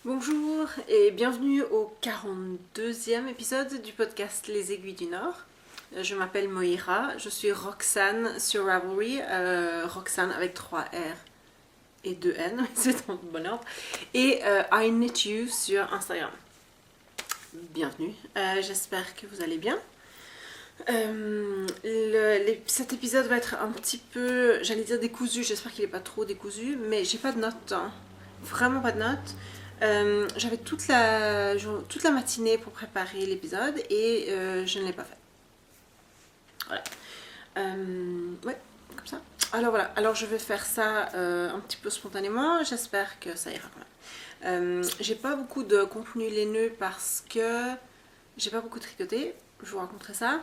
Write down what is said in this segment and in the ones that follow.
Bonjour et bienvenue au 42e épisode du podcast Les Aiguilles du Nord. Je m'appelle Moira, je suis Roxane sur Ravelry, Roxane avec 3 R et 2 N, c'est en bon ordre, et I Knit You sur Instagram. Bienvenue, j'espère que vous allez bien. Cet épisode va être un petit peu, j'allais dire décousu, j'espère qu'il n'est pas trop décousu, mais j'ai pas de notes, hein. Vraiment pas de notes. J'avais toute la matinée pour préparer l'épisode et je ne l'ai pas fait. Voilà. Ouais, comme ça. Alors voilà, alors je vais faire ça un petit peu spontanément, j'espère que ça ira quand même. J'ai pas beaucoup de contenu laineux parce que j'ai pas beaucoup tricoté, je vous raconterai ça.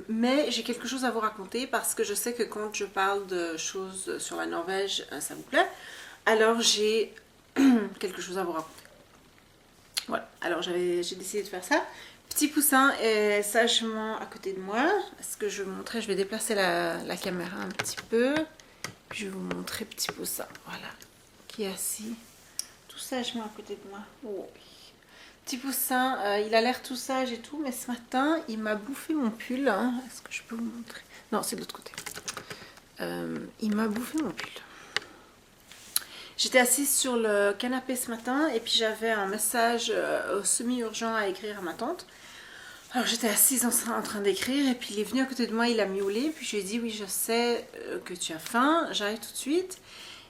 Mais j'ai quelque chose à vous raconter parce que je sais que quand je parle de choses sur la Norvège, ça vous plaît. Alors j'ai quelque chose à vous raconter. Voilà, alors j'ai décidé de faire ça. Petit poussin est sagement à côté de moi. Est-ce que je vais vous montrer? Je vais déplacer la caméra un petit peu. Puis je vais vous montrer petit poussin. Voilà, qui est assis tout sagement à côté de moi. Oh. Petit poussin, il a l'air tout sage et tout, mais ce matin, il m'a bouffé mon pull. Hein. Est-ce que je peux vous montrer? Non, c'est de l'autre côté. Il m'a bouffé mon pull. J'étais assise sur le canapé ce matin et puis j'avais un message semi-urgent à écrire à ma tante. Alors j'étais assise en train d'écrire et puis il est venu à côté de moi, il a miaulé. Puis je lui ai dit oui, je sais que tu as faim, j'arrive tout de suite.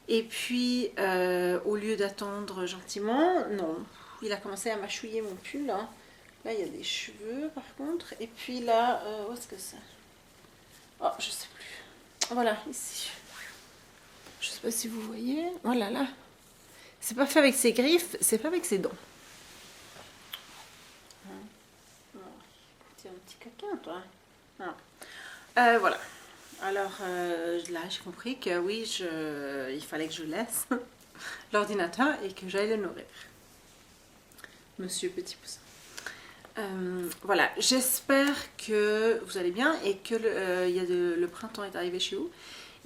Et puis au lieu d'attendre gentiment, non, il a commencé à mâchouiller mon pull. Hein. Là il y a des cheveux par contre. Et puis là, où est-ce que c'est? Oh, je sais plus. Voilà, ici. Je sais pas si vous voyez. Voilà, là. C'est pas fait avec ses griffes, c'est fait avec ses dents. T'es un petit coquin, toi. Voilà. Alors là, j'ai compris que oui, il fallait que je laisse l'ordinateur et que j'aille le nourrir. Monsieur Petit Poussin. Voilà, j'espère que vous allez bien et que le printemps est arrivé chez vous.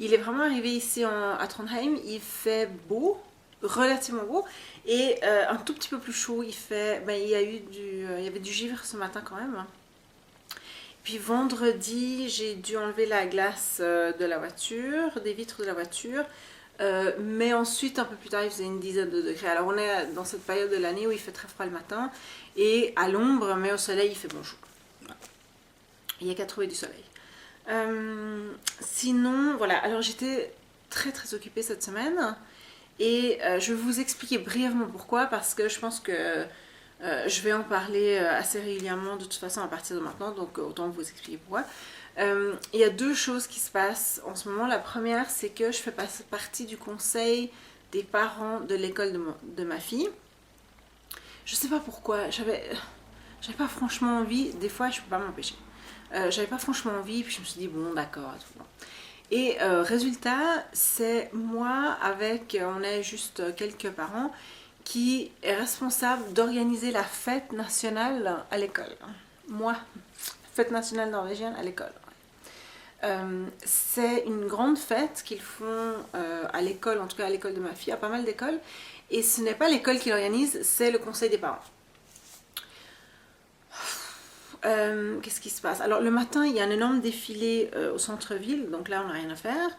Il est vraiment arrivé ici à Trondheim, il fait beau, relativement beau, et un tout petit peu plus chaud. Il y avait du givre ce matin quand même. Puis vendredi, j'ai dû enlever la glace de la voiture, des vitres de la voiture. Mais ensuite, un peu plus tard, il faisait une dizaine de degrés. Alors on est dans cette période de l'année où il fait très froid le matin et à l'ombre, mais au soleil, il fait bon jour. Il n'y a qu'à trouver du soleil. Sinon, voilà. Alors j'étais très très occupée cette semaine et je vais vous expliquer brièvement pourquoi, parce que je pense que je vais en parler assez régulièrement de toute façon à partir de maintenant, donc autant vous expliquer pourquoi. Il y a deux choses qui se passent en ce moment. La première, c'est que je fais partie du conseil des parents de l'école de ma fille. Je sais pas pourquoi, j'avais pas franchement envie, des fois je peux pas m'empêcher. J'avais pas franchement envie, puis je me suis dit bon d'accord. Et résultat, c'est moi on est juste quelques parents qui est responsable d'organiser la fête nationale à l'école. Moi, fête nationale norvégienne à l'école. C'est une grande fête qu'ils font à l'école, en tout cas à l'école de ma fille, à pas mal d'écoles. Et ce n'est pas l'école qui l'organise, c'est le conseil des parents. Qu'est-ce qui se passe? Alors le matin, il y a un énorme défilé au centre-ville, donc là on n'a rien à faire.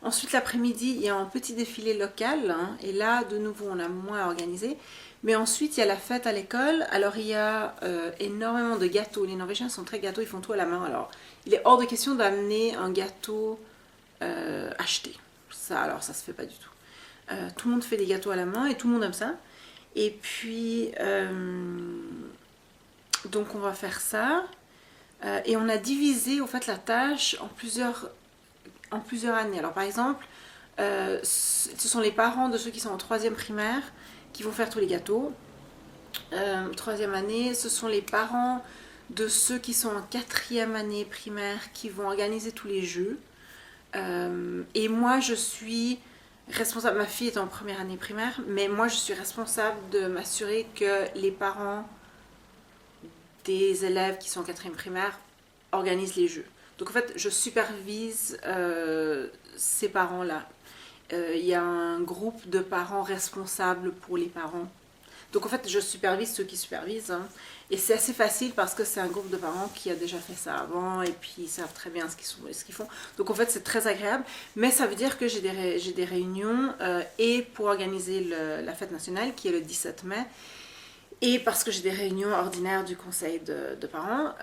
Ensuite l'après-midi, il y a un petit défilé local, hein, et là de nouveau on a moins à organiser. Mais ensuite il y a la fête à l'école, alors il y a énormément de gâteaux. Les Norvégiens sont très gâteaux, ils font tout à la main. Alors il est hors de question d'amener un gâteau acheté. Alors ça se fait pas du tout. Tout le monde fait des gâteaux à la main et tout le monde aime ça. Et puis donc on va faire ça. Et on a divisé au fait la tâche en plusieurs années. Alors par exemple, ce sont les parents de ceux qui sont en 3e primaire qui vont faire tous les gâteaux. 3e année, ce sont les parents de ceux qui sont en 4e année primaire qui vont organiser tous les jeux. Et moi je suis responsable, ma fille est en 1re année primaire, mais moi je suis responsable de m'assurer que les parents des élèves qui sont en 4e primaire organisent les jeux. Donc en fait, je supervise ces parents-là. Il y a un groupe de parents responsables pour les parents Donc en fait, je supervise ceux qui supervisent. Hein. Et c'est assez facile parce que c'est un groupe de parents qui a déjà fait ça avant et puis ils savent très bien ce qu'ils font. Donc en fait, c'est très agréable. Mais ça veut dire que j'ai des réunions et pour organiser la fête nationale qui est le 17 mai. Et parce que j'ai des réunions ordinaires du conseil de parents.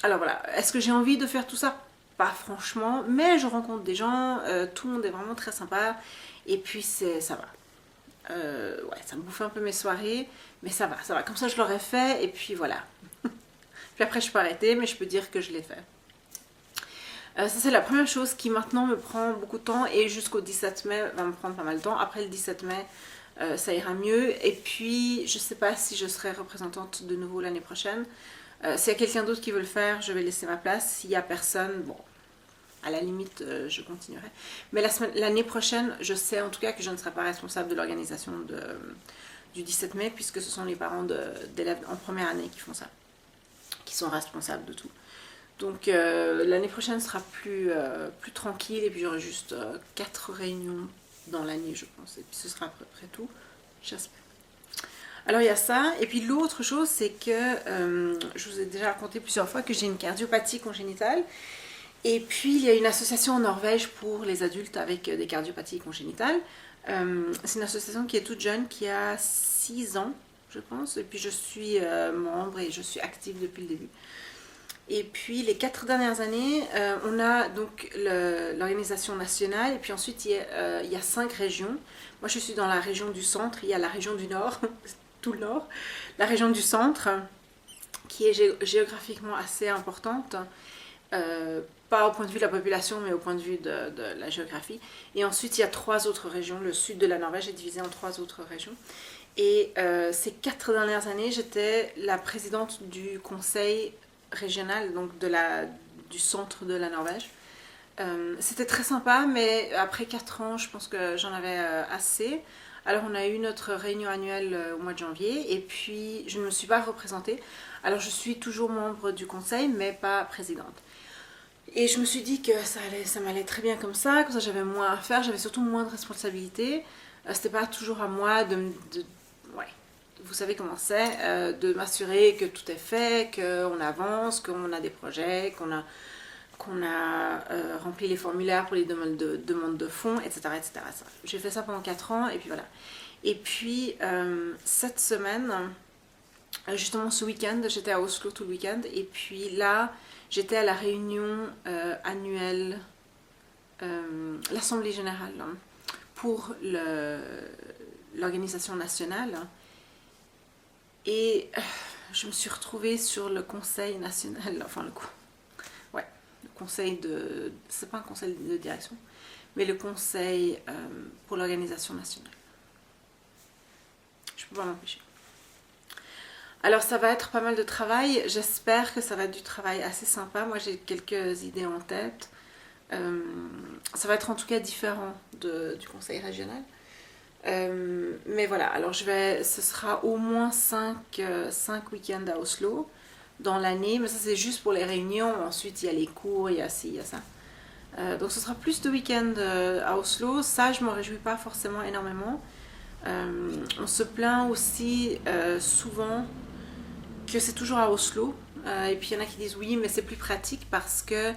Alors voilà, est-ce que j'ai envie de faire tout ça? Pas franchement, mais je rencontre des gens, tout le monde est vraiment très sympa. Et puis ça va. Ouais, ça me bouffe un peu mes soirées, mais ça va, ça va. Comme ça, je l'aurais fait, et puis voilà. Puis après, je peux arrêter, mais je peux dire que je l'ai fait. Ça, c'est la première chose qui maintenant me prend beaucoup de temps, et jusqu'au 17 mai va me prendre pas mal de temps. Après le 17 mai, ça ira mieux. Et puis, je sais pas si je serai représentante de nouveau l'année prochaine. S'il y a quelqu'un d'autre qui veut le faire, je vais laisser ma place. S'il y a personne, bon, à la limite, je continuerai. Mais l'année prochaine, je sais en tout cas que je ne serai pas responsable de l'organisation du 17 mai, puisque ce sont les parents d'élèves en première année qui font ça, qui sont responsables de tout. Donc l'année prochaine sera plus tranquille, et puis j'aurai juste 4 réunions dans l'année, je pense. Et puis ce sera à peu près tout, j'espère. Alors il y a ça, et puis l'autre chose, c'est que je vous ai déjà raconté plusieurs fois que j'ai une cardiopathie congénitale. Et puis il y a une association en Norvège pour les adultes avec des cardiopathies congénitales. C'est une association qui est toute jeune, qui a 6 ans, je pense. Et puis je suis membre et je suis active depuis le début. Et puis les 4 dernières années, on a donc l'organisation nationale. Et puis ensuite il y a 5 régions. Moi je suis dans la région du centre, il y a la région du nord, tout le nord. La région du centre, qui est géographiquement assez importante. Pas au point de vue de la population, mais au point de vue de la géographie. Et ensuite, il y a 3 autres régions. Le sud de la Norvège est divisé en 3 autres régions. Et ces 4 dernières années, j'étais la présidente du conseil régional, donc du centre de la Norvège. C'était très sympa, mais après 4 ans, je pense que j'en avais assez. Alors on a eu notre réunion annuelle au mois de janvier, et puis je ne me suis pas représentée. Alors je suis toujours membre du conseil, mais pas présidente. Et je me suis dit que ça m'allait très bien comme ça j'avais moins à faire, j'avais surtout moins de responsabilités. C'était pas toujours à moi ouais, vous savez comment c'est, de m'assurer que tout est fait, qu'on avance, qu'on a des projets, qu'on a rempli les formulaires pour les demandes de fonds, etc. etc. J'ai fait ça pendant 4 ans, et puis voilà. Et puis, cette semaine, justement ce week-end, j'étais à Oslo tout le week-end, et puis là, j'étais à la réunion annuelle, l'Assemblée Générale, hein, pour l'organisation nationale. Et je me suis retrouvée sur le conseil national, enfin le conseil de... c'est pas un conseil de direction, mais le conseil pour l'organisation nationale. Je peux pas m'empêcher. Alors ça va être pas mal de travail, j'espère que ça va être du travail assez sympa. Moi j'ai quelques idées en tête. Ça va être en tout cas différent du conseil régional. Mais voilà, alors ce sera au moins 5 week-ends à Oslo dans l'année, mais ça c'est juste pour les réunions. Ensuite il y a les cours, il y a ci, il y a ça. Donc ce sera plus de week-ends à Oslo. Ça je m'en réjouis pas forcément énormément. On se plaint aussi souvent que c'est toujours à Oslo, et puis il y en a qui disent oui, mais c'est plus pratique parce que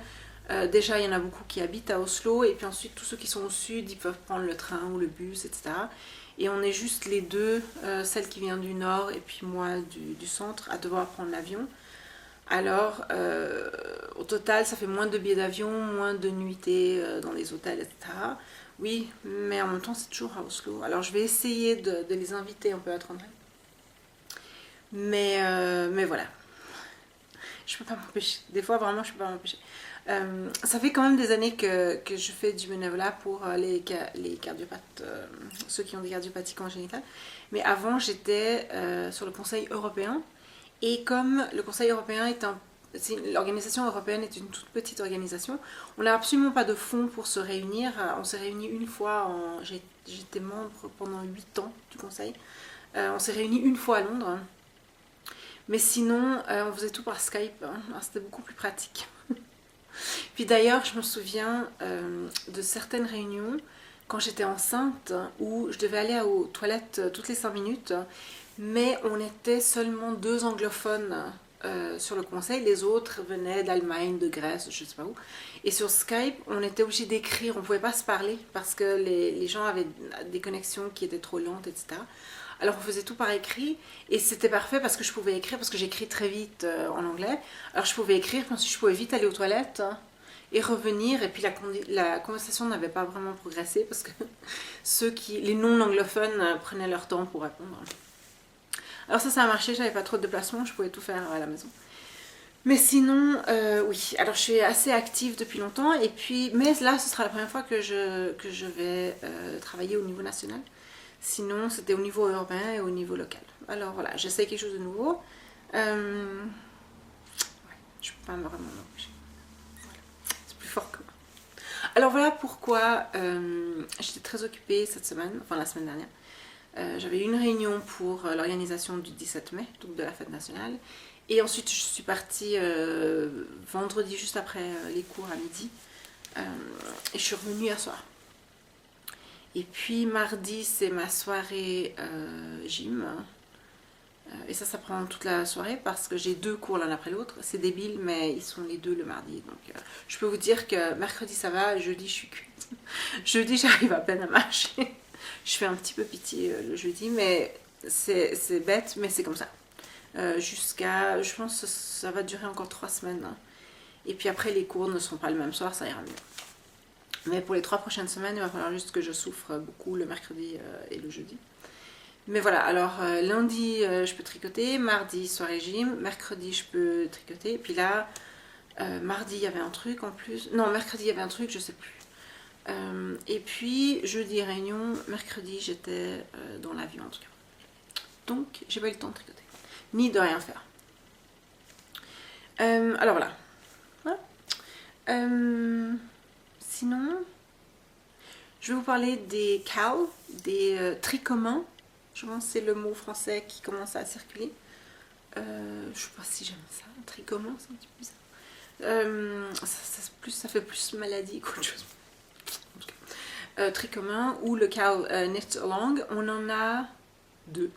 déjà il y en a beaucoup qui habitent à Oslo, et puis ensuite tous ceux qui sont au sud ils peuvent prendre le train ou le bus, etc. Et on est juste les deux, celle qui vient du nord et puis moi du centre, à devoir prendre l'avion. Alors au total ça fait moins de billets d'avion, moins de nuitées dans les hôtels, etc. Oui, mais en même temps c'est toujours à Oslo. Alors je vais essayer de les inviter un peu à Trondheim. Mais voilà, je peux pas m'empêcher. Des fois, vraiment, je peux pas m'empêcher. Ça fait quand même des années que je fais du bénévolat pour les cardiopathes, ceux qui ont des cardiopathies congénitales. Mais avant, j'étais sur le Conseil européen. Et comme le Conseil européen l'organisation européenne est une toute petite organisation, on n'a absolument pas de fonds pour se réunir. On s'est réunis une fois, j'étais membre pendant 8 ans du Conseil. On s'est réunis une fois à Londres. Mais sinon, on faisait tout par Skype, hein. C'était beaucoup plus pratique. Puis d'ailleurs, je me souviens de certaines réunions, quand j'étais enceinte où je devais aller aux toilettes toutes les 5 minutes, mais on était seulement 2 anglophones sur le conseil, les autres venaient d'Allemagne, de Grèce, je sais pas où. Et sur Skype, on était obligé d'écrire, on pouvait pas se parler parce que les gens avaient des connexions qui étaient trop lentes, etc. Alors on faisait tout par écrit et c'était parfait parce que je pouvais écrire, parce que j'écris très vite en anglais. Alors je pouvais écrire, puis ensuite je pouvais vite aller aux toilettes et revenir. Et puis la conversation n'avait pas vraiment progressé parce que les non-anglophones prenaient leur temps pour répondre. Alors ça a marché, j'avais pas trop de déplacements, je pouvais tout faire à la maison. Mais sinon, oui, alors je suis assez active depuis longtemps, et puis, mais là ce sera la première fois que je vais travailler au niveau national. Sinon c'était au niveau urbain et au niveau local. Alors voilà, j'essaie quelque chose de nouveau. Ouais, je peux pas vraiment m'empêcher. Voilà. C'est plus fort que moi. Alors voilà pourquoi j'étais très occupée cette semaine, enfin la semaine dernière. J'avais une réunion pour l'organisation du 17 mai, donc de la fête nationale. Et ensuite, je suis partie vendredi, juste après les cours à midi. Et je suis revenue hier soir. Et puis mardi, c'est ma soirée gym. Et ça prend toute la soirée parce que j'ai 2 cours l'un après l'autre. C'est débile, mais ils sont les 2 le mardi. Donc je peux vous dire que mercredi ça va, jeudi je suis cuite. Jeudi, j'arrive à peine à marcher. Je fais un petit peu pitié le jeudi, mais c'est bête, mais c'est comme ça. Jusqu'à, je pense que ça va durer encore 3 semaines. Hein. Et puis après, les cours ne seront pas le même soir, ça ira mieux. Mais pour les 3 prochaines semaines, il va falloir juste que je souffre beaucoup le mercredi et le jeudi. Mais voilà, alors lundi, je peux tricoter, mardi, soirée gym, mercredi, je peux tricoter. Et puis là, mardi, il y avait un truc en plus. Non, mercredi, il y avait un truc, je sais plus. Et puis, jeudi, réunion, mercredi, j'étais dans l'avion en tout cas. Donc, j'ai pas eu le temps de tricoter, ni de rien faire. Alors voilà. Sinon, je vais vous parler des CAL, des tricomans. Je pense que c'est le mot français qui commence à circuler. Je sais pas si j'aime ça, tricoman, c'est un petit peu bizarre. Ça fait plus maladie qu'autre chose. Tricoman ou le CAL Knit Along, on en a 2.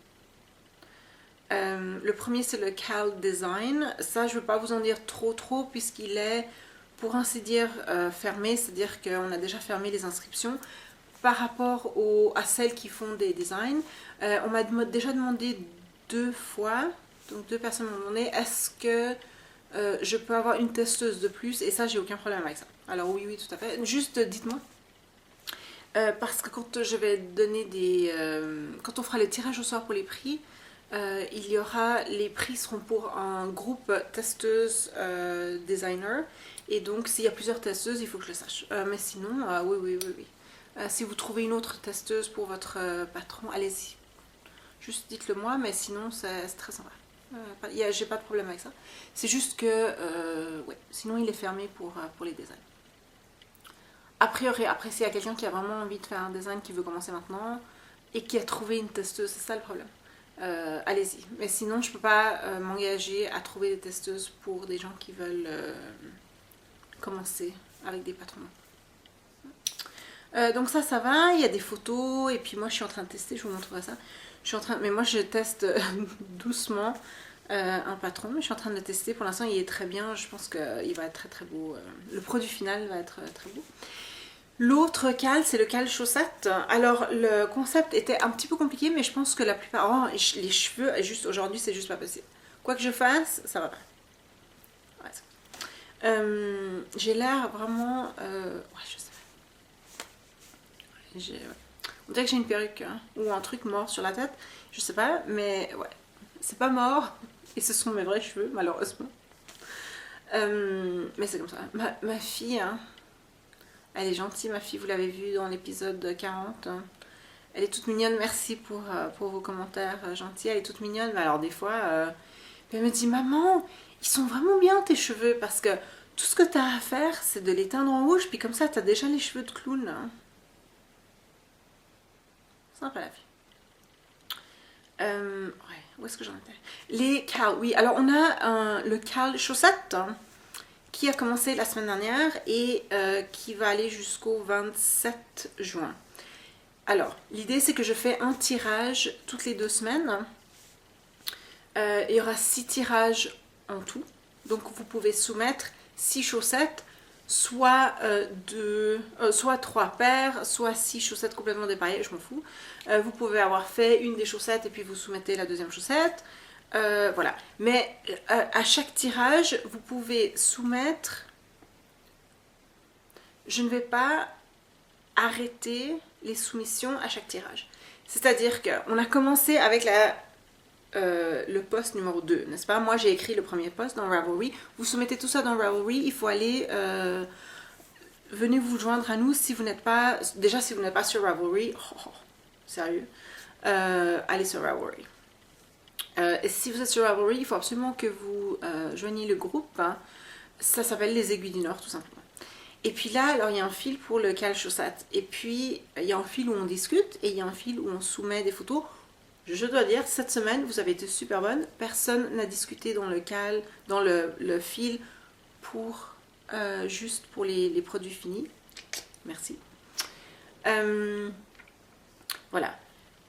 Le premier c'est le CAL Design. Ça je ne veux pas vous en dire trop puisqu'il est pour ainsi dire fermé, c'est-à-dire qu'on a déjà fermé les inscriptions. Par rapport à celles qui font des designs, on m'a déjà demandé 2 fois, donc 2 personnes m'ont demandé est-ce que je peux avoir une testeuse de plus, et ça j'ai aucun problème avec ça. Alors oui tout à fait, juste dites-moi. Parce que quand je vais donner quand on fera le tirage au sort pour les prix, les prix seront pour un groupe testeuse designer, et donc s'il y a plusieurs testeuses, il faut que je le sache. Mais sinon, oui. Si vous trouvez une autre testeuse pour votre patron, allez-y. Juste dites-le moi, mais sinon c'est très sympa. J'ai pas de problème avec ça. C'est juste que, ouais, sinon il est fermé pour les designs. A priori, après s'il y a quelqu'un qui a vraiment envie de faire un design qui veut commencer maintenant et qui a trouvé une testeuse, c'est ça le problème. Allez-y. Mais sinon, je peux pas m'engager à trouver des testeuses pour des gens qui veulent commencer avec des patrons. Donc ça va, il y a des photos, et puis moi je suis en train de tester, je vous montrerai ça. Mais moi je teste doucement un patron, mais je suis en train de le tester. Pour l'instant il est très bien, je pense qu'il va être très bien. Le produit final va être très beau. L'autre CAL, c'est le CAL chaussette. Alors le concept était un petit peu compliqué, mais je pense que la plupart... les cheveux, juste aujourd'hui c'est juste pas possible. Quoi que je fasse, ça va pas. Ouais, j'ai l'air vraiment... ouais, je sais. On dirait que j'ai une perruque hein, ou un truc mort sur la tête, je sais pas, mais ouais, c'est pas mort et ce sont mes vrais cheveux malheureusement. Mais c'est comme ça. Ma fille, hein, elle est gentille, ma fille, vous l'avez vu dans l'épisode 40. Hein. Elle est toute mignonne, merci pour vos commentaires gentils, elle est toute mignonne, mais alors des fois, elle me dit maman, ils sont vraiment bien tes cheveux parce que tout ce que tu as à faire c'est de les teindre en rouge, puis comme ça tu as déjà les cheveux de clown. Hein. Sympa la vie. Ouais, où est-ce que j'en étais? Les CAL, oui. Alors on a le CAL chaussette hein, qui a commencé la semaine dernière et qui va aller jusqu'au 27 juin. Alors, l'idée c'est que je fais un tirage toutes les 2 semaines. Il y aura 6 tirages en tout. Donc vous pouvez soumettre 6 chaussettes, soit 3 paires, soit 6 chaussettes complètement dépareillées, je m'en fous. Vous pouvez avoir fait une des chaussettes et puis vous soumettez la deuxième chaussette. Voilà. Mais à chaque tirage, vous pouvez soumettre... Je ne vais pas arrêter les soumissions à chaque tirage. C'est-à-dire qu'on a commencé avec le post numéro 2, n'est-ce pas? Moi j'ai écrit le premier post dans Ravelry. Vous soumettez tout ça dans Ravelry, il faut aller... venez vous joindre à nous si vous n'êtes pas... Déjà si vous n'êtes pas sur Ravelry, sérieux, allez sur Ravelry. Et si vous êtes sur Ravelry, il faut absolument que vous joigniez le groupe. Hein. Ça s'appelle les Aiguilles du Nord tout simplement. Et puis là, alors il y a un fil pour le cal chaussette. Et puis il y a un fil où on discute et il y a un fil où on soumet des photos. Je dois dire, cette semaine, vous avez été super bonne. Personne n'a discuté dans le cal, dans le fil pour juste pour les produits finis. Merci. Voilà.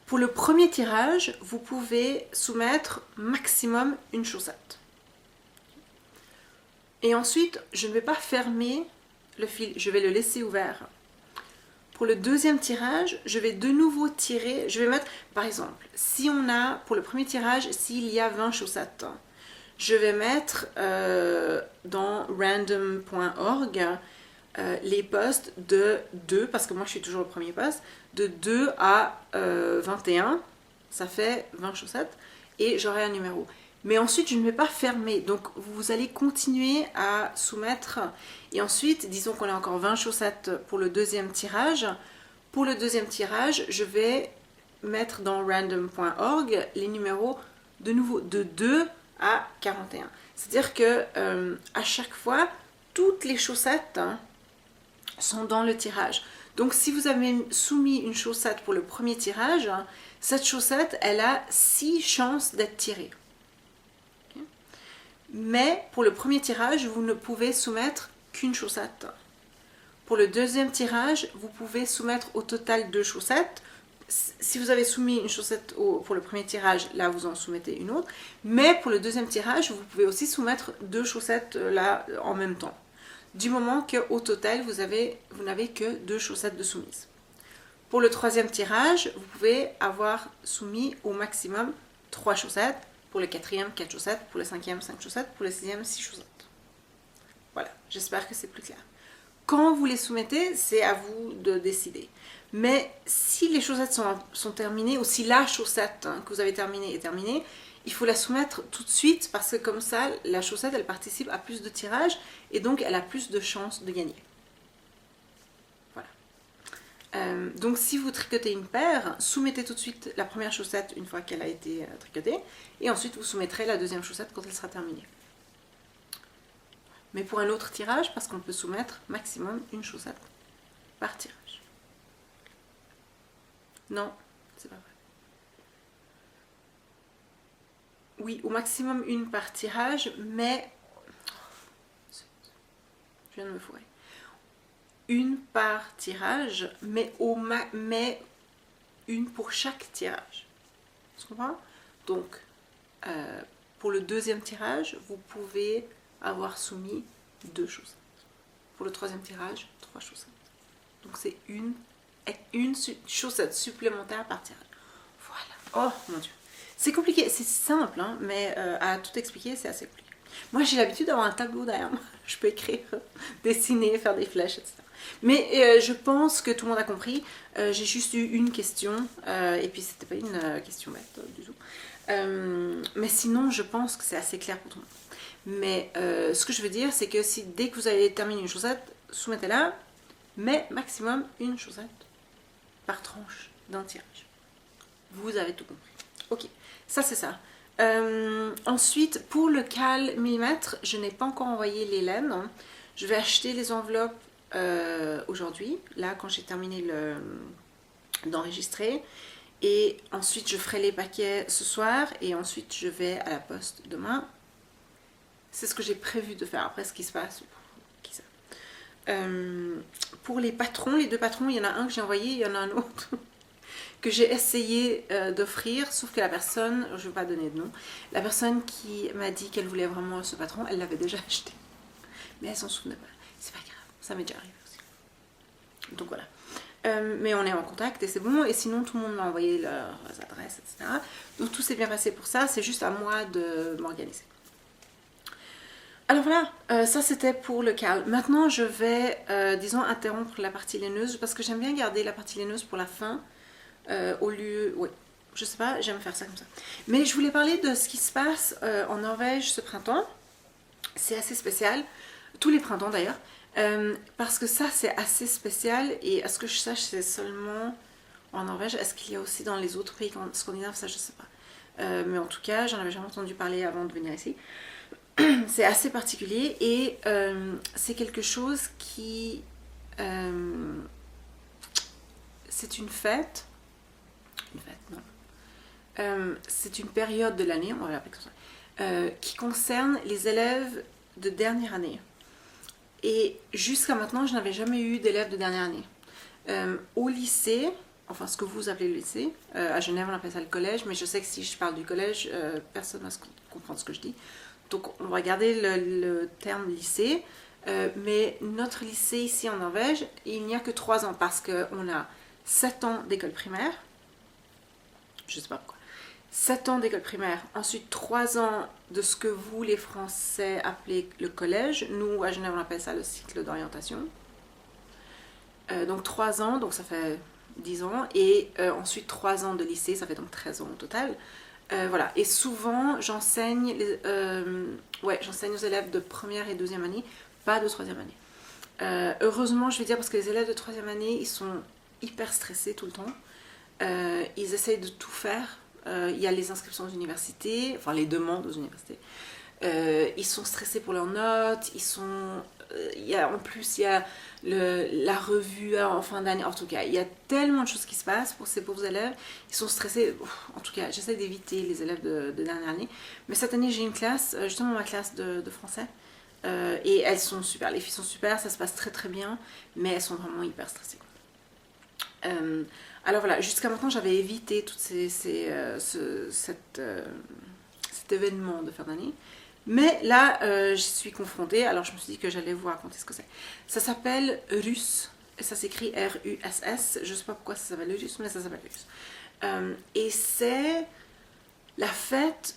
Pour le premier tirage, vous pouvez soumettre maximum une chaussette. Et ensuite, je ne vais pas fermer le fil, je vais le laisser ouvert. Pour le deuxième tirage, je vais de nouveau tirer, je vais mettre, par exemple, si on a, pour le premier tirage, s'il y a 20 chaussettes, je vais mettre dans random.org les postes de 2, parce que moi je suis toujours le premier poste, de 2 à 21, ça fait 20 chaussettes, et j'aurai un numéro. Mais ensuite, je ne vais pas fermer. Donc, vous allez continuer à soumettre. Et ensuite, disons qu'on a encore 20 chaussettes pour le deuxième tirage. Pour le deuxième tirage, je vais mettre dans random.org les numéros de nouveau de 2 à 41. C'est-à-dire que à chaque fois, toutes les chaussettes sont dans le tirage. Donc, si vous avez soumis une chaussette pour le premier tirage, cette chaussette, elle a 6 chances d'être tirée. Mais pour le premier tirage, vous ne pouvez soumettre qu'une chaussette. Pour le deuxième tirage, vous pouvez soumettre au total 2 chaussettes. Si vous avez soumis une chaussette pour le premier tirage, là vous en soumettez une autre. Mais pour le deuxième tirage, vous pouvez aussi soumettre 2 chaussettes là en même temps. Du moment qu'au total, vous n'avez que 2 chaussettes de soumise. Pour le troisième tirage, vous pouvez avoir soumis au maximum 3 chaussettes. Pour le quatrième, 4 chaussettes. Pour le cinquième, 5 chaussettes. Pour le sixième, 6 chaussettes. Voilà, j'espère que c'est plus clair. Quand vous les soumettez, c'est à vous de décider. Mais si les chaussettes sont terminées, ou si la chaussette que vous avez terminée est terminée, il faut la soumettre tout de suite parce que comme ça, la chaussette, elle participe à plus de tirages et donc elle a plus de chances de gagner. Donc si vous tricotez une paire, soumettez tout de suite la première chaussette une fois qu'elle a été tricotée et ensuite vous soumettrez la deuxième chaussette quand elle sera terminée. Mais pour un autre tirage, parce qu'on peut soumettre maximum une chaussette par tirage. Non, c'est pas vrai. Oui, au maximum une par tirage, mais... Je viens de me fourrer. Une par tirage, mais une pour chaque tirage. Tu comprends? Donc, pour le deuxième tirage, vous pouvez avoir soumis 2 chaussettes. Pour le troisième tirage, 3 chaussettes. Donc, c'est une chaussette supplémentaire par tirage. Voilà. Oh mon Dieu. C'est compliqué, c'est simple, hein, mais à tout expliquer, c'est assez compliqué. Moi, j'ai l'habitude d'avoir un tableau derrière moi. Je peux écrire, dessiner, faire des flèches, etc. Mais je pense que tout le monde a compris. J'ai juste eu une question, et puis c'était pas une question bête du tout. Mais sinon, je pense que c'est assez clair pour tout le monde. Mais ce que je veux dire, c'est que si dès que vous avez terminé une chaussette, soumettez-la, mais maximum une chaussette par tranche d'un tirage. Vous avez tout compris. Ok, ça c'est ça. Ensuite, pour le cal millimètre, je n'ai pas encore envoyé les laines. Je vais acheter les enveloppes aujourd'hui, là quand j'ai terminé d'enregistrer. Et ensuite, je ferai les paquets ce soir et ensuite je vais à la poste demain. C'est ce que j'ai prévu de faire. Après, ce qui se passe, qui sait. Pour les patrons, les 2 patrons, il y en a un que j'ai envoyé, il y en a un autre. que j'ai essayé d'offrir, sauf que la personne, je ne vais pas donner de nom, la personne qui m'a dit qu'elle voulait vraiment ce patron, elle l'avait déjà acheté. Mais elle s'en souvenait pas. C'est pas grave, ça m'est déjà arrivé aussi. Donc voilà. Mais on est en contact et c'est bon. Et sinon, tout le monde m'a envoyé leurs adresses, etc. Donc tout s'est bien passé pour ça. C'est juste à moi de m'organiser. Alors voilà, ça c'était pour le cal. Maintenant, je vais, disons, interrompre la partie laineuse parce que j'aime bien garder la partie laineuse pour la fin. Au lieu... Oui, je sais pas, j'aime faire ça comme ça. Mais je voulais parler de ce qui se passe en Norvège ce printemps. C'est assez spécial. Tous les printemps d'ailleurs. Parce que ça c'est assez spécial et à ce que je sache c'est seulement en Norvège. Est-ce qu'il y a aussi dans les autres pays scandinaves? Ça je sais pas. Mais en tout cas j'en avais jamais entendu parler avant de venir ici. C'est assez particulier et c'est quelque chose qui... c'est une fête. Une fête, non. C'est une période de l'année, on va l'appeler comme ça, qui concerne les élèves de dernière année. Et jusqu'à maintenant, je n'avais jamais eu d'élèves de dernière année. Au lycée, enfin ce que vous appelez le lycée, à Genève on appelle ça le collège, mais je sais que si je parle du collège, personne ne va comprendre ce que je dis. Donc on va garder le terme lycée, mais notre lycée ici en Norvège, il n'y a que 3 ans parce qu'on a 7 ans d'école primaire, je ne sais pas pourquoi. 7 ans d'école primaire, ensuite 3 ans de ce que vous les Français appelez le collège, nous à Genève on appelle ça le cycle d'orientation. Donc 3 ans, donc ça fait 10 ans, et ensuite 3 ans de lycée, ça fait donc 13 ans au total. Voilà, et souvent j'enseigne j'enseigne aux élèves de première et deuxième année, pas de troisième année. Heureusement je vais dire parce que les élèves de troisième année ils sont hyper stressés tout le temps, ils essayent de tout faire. Il y a les inscriptions aux universités, enfin les demandes aux universités. Ils sont stressés pour leurs notes, en plus il y a la revue en fin d'année. En tout cas, il y a tellement de choses qui se passent pour ces pauvres élèves. Ils sont stressés. En tout cas, j'essaie d'éviter les élèves de dernière année. Mais cette année, j'ai une classe, justement ma classe de français. Et elles sont super, les filles sont super, ça se passe très très bien, mais elles sont vraiment hyper stressées. Alors voilà, jusqu'à maintenant j'avais évité tout cet événement de fin d'année. Mais là, j'y suis confrontée, alors je me suis dit que j'allais vous raconter ce que c'est. Ça s'appelle Russ, et ça s'écrit R-U-S-S. Je ne sais pas pourquoi ça s'appelle Russ, mais ça s'appelle Russ. Et c'est la fête,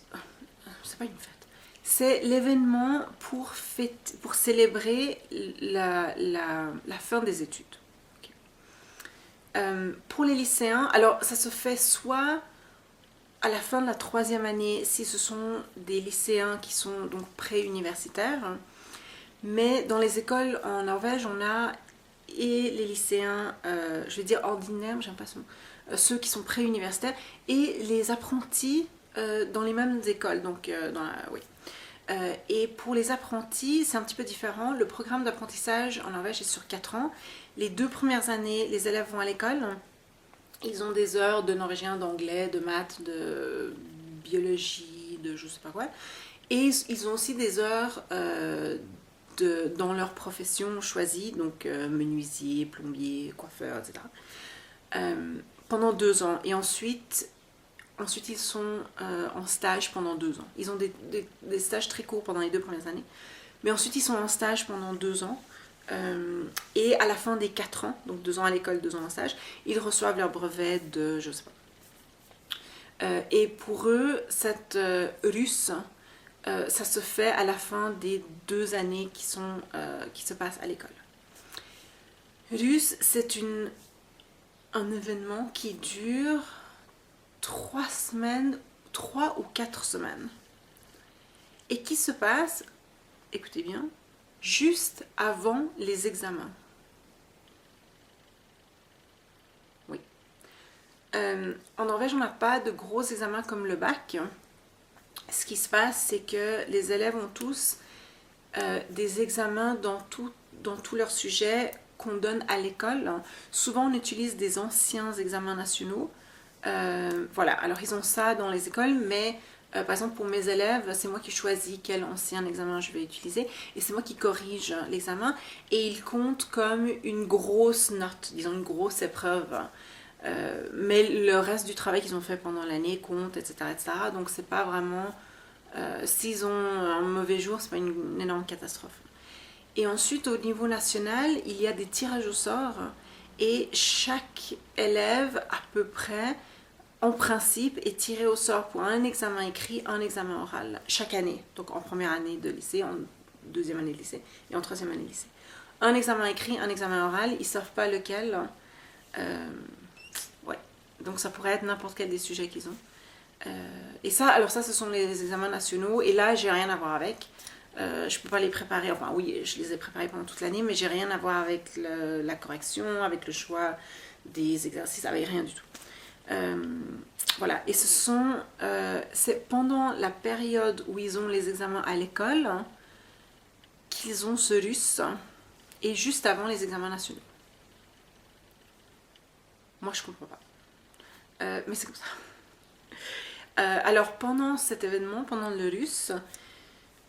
c'est pas une fête, c'est l'événement pour célébrer la fin des études. Pour les lycéens, alors ça se fait soit à la fin de la 3e année si ce sont des lycéens qui sont donc pré-universitaires, mais dans les écoles en Norvège on a et les lycéens, je vais dire ordinaires, j'aime pas ce mot, ceux qui sont pré-universitaires et les apprentis dans les mêmes écoles, donc et pour les apprentis, c'est un petit peu différent. Le programme d'apprentissage en Norvège est sur 4 ans. Les 2 premières années, les élèves vont à l'école. Ils ont des heures de norvégien, d'anglais, de maths, de biologie, de je sais pas quoi. Et ils ont aussi des heures dans leur profession choisie, donc menuisier, plombier, coiffeur, etc. Pendant 2 ans. Et ensuite ils sont en stage pendant 2 ans. Ils ont des stages très courts pendant les 2 premières années. Mais ensuite, ils sont en stage pendant 2 ans. Et à la fin des 4 ans, donc 2 ans à l'école, 2 ans en stage, ils reçoivent leur brevet de, je sais pas. Et pour eux, cette russe, ça se fait à la fin des 2 années qui se passent à l'école. Russe, c'est un événement qui dure 3 ou 4 semaines. Et qui se passe, écoutez bien, juste avant les examens. Oui. En Norvège, on n'a pas de gros examens comme le bac. Ce qui se passe, c'est que les élèves ont tous des examens dans tous leurs sujets qu'on donne à l'école. Souvent, on utilise des anciens examens nationaux. Voilà, alors ils ont ça dans les écoles, mais par exemple pour mes élèves, c'est moi qui choisis quel ancien examen je vais utiliser et c'est moi qui corrige l'examen et ils comptent comme une grosse note, disons une grosse épreuve. Mais le reste du travail qu'ils ont fait pendant l'année compte, etc., etc. Donc c'est pas vraiment... s'ils ont un mauvais jour, c'est pas une énorme catastrophe. Et ensuite, au niveau national, il y a des tirages au sort et chaque élève, à peu près, en principe, est tiré au sort pour un examen écrit, un examen oral, chaque année. Donc en première année de lycée, en deuxième année de lycée et en troisième année de lycée. Un examen écrit, un examen oral, ils ne savent pas lequel. Ouais. Donc ça pourrait être n'importe quel des sujets qu'ils ont. Et ça, alors ça, ce sont les examens nationaux. Et là, j'ai rien à voir avec. Je peux pas les préparer. Enfin, oui, je les ai préparés pendant toute l'année, mais j'ai rien à voir avec la correction, avec le choix des exercices, avec rien du tout. Voilà. Et c'est pendant la période où ils ont les examens à l'école qu'ils ont ce russe et juste avant les examens nationaux. Moi, je comprends pas. Mais c'est comme ça. Alors, pendant cet événement, pendant le russe,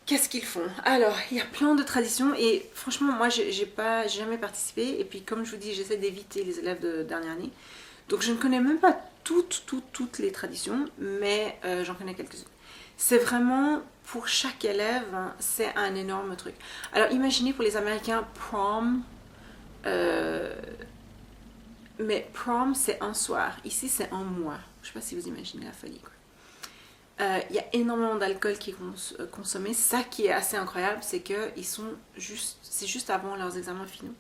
qu'est-ce qu'ils font? Alors, il y a plein de traditions et franchement, moi, j'ai jamais participé. Et puis, comme je vous dis, j'essaie d'éviter les élèves de dernière année. Donc, je ne connais même pas toutes les traditions, mais j'en connais quelques-unes. C'est vraiment, pour chaque élève, hein, c'est un énorme truc. Alors, imaginez pour les Américains, prom... mais prom, c'est un soir. Ici, c'est un mois. Je ne sais pas si vous imaginez la folie, quoi. Il y a énormément d'alcool qui est consommé. Ça qui est assez incroyable, c'est que c'est juste avant leurs examens finaux.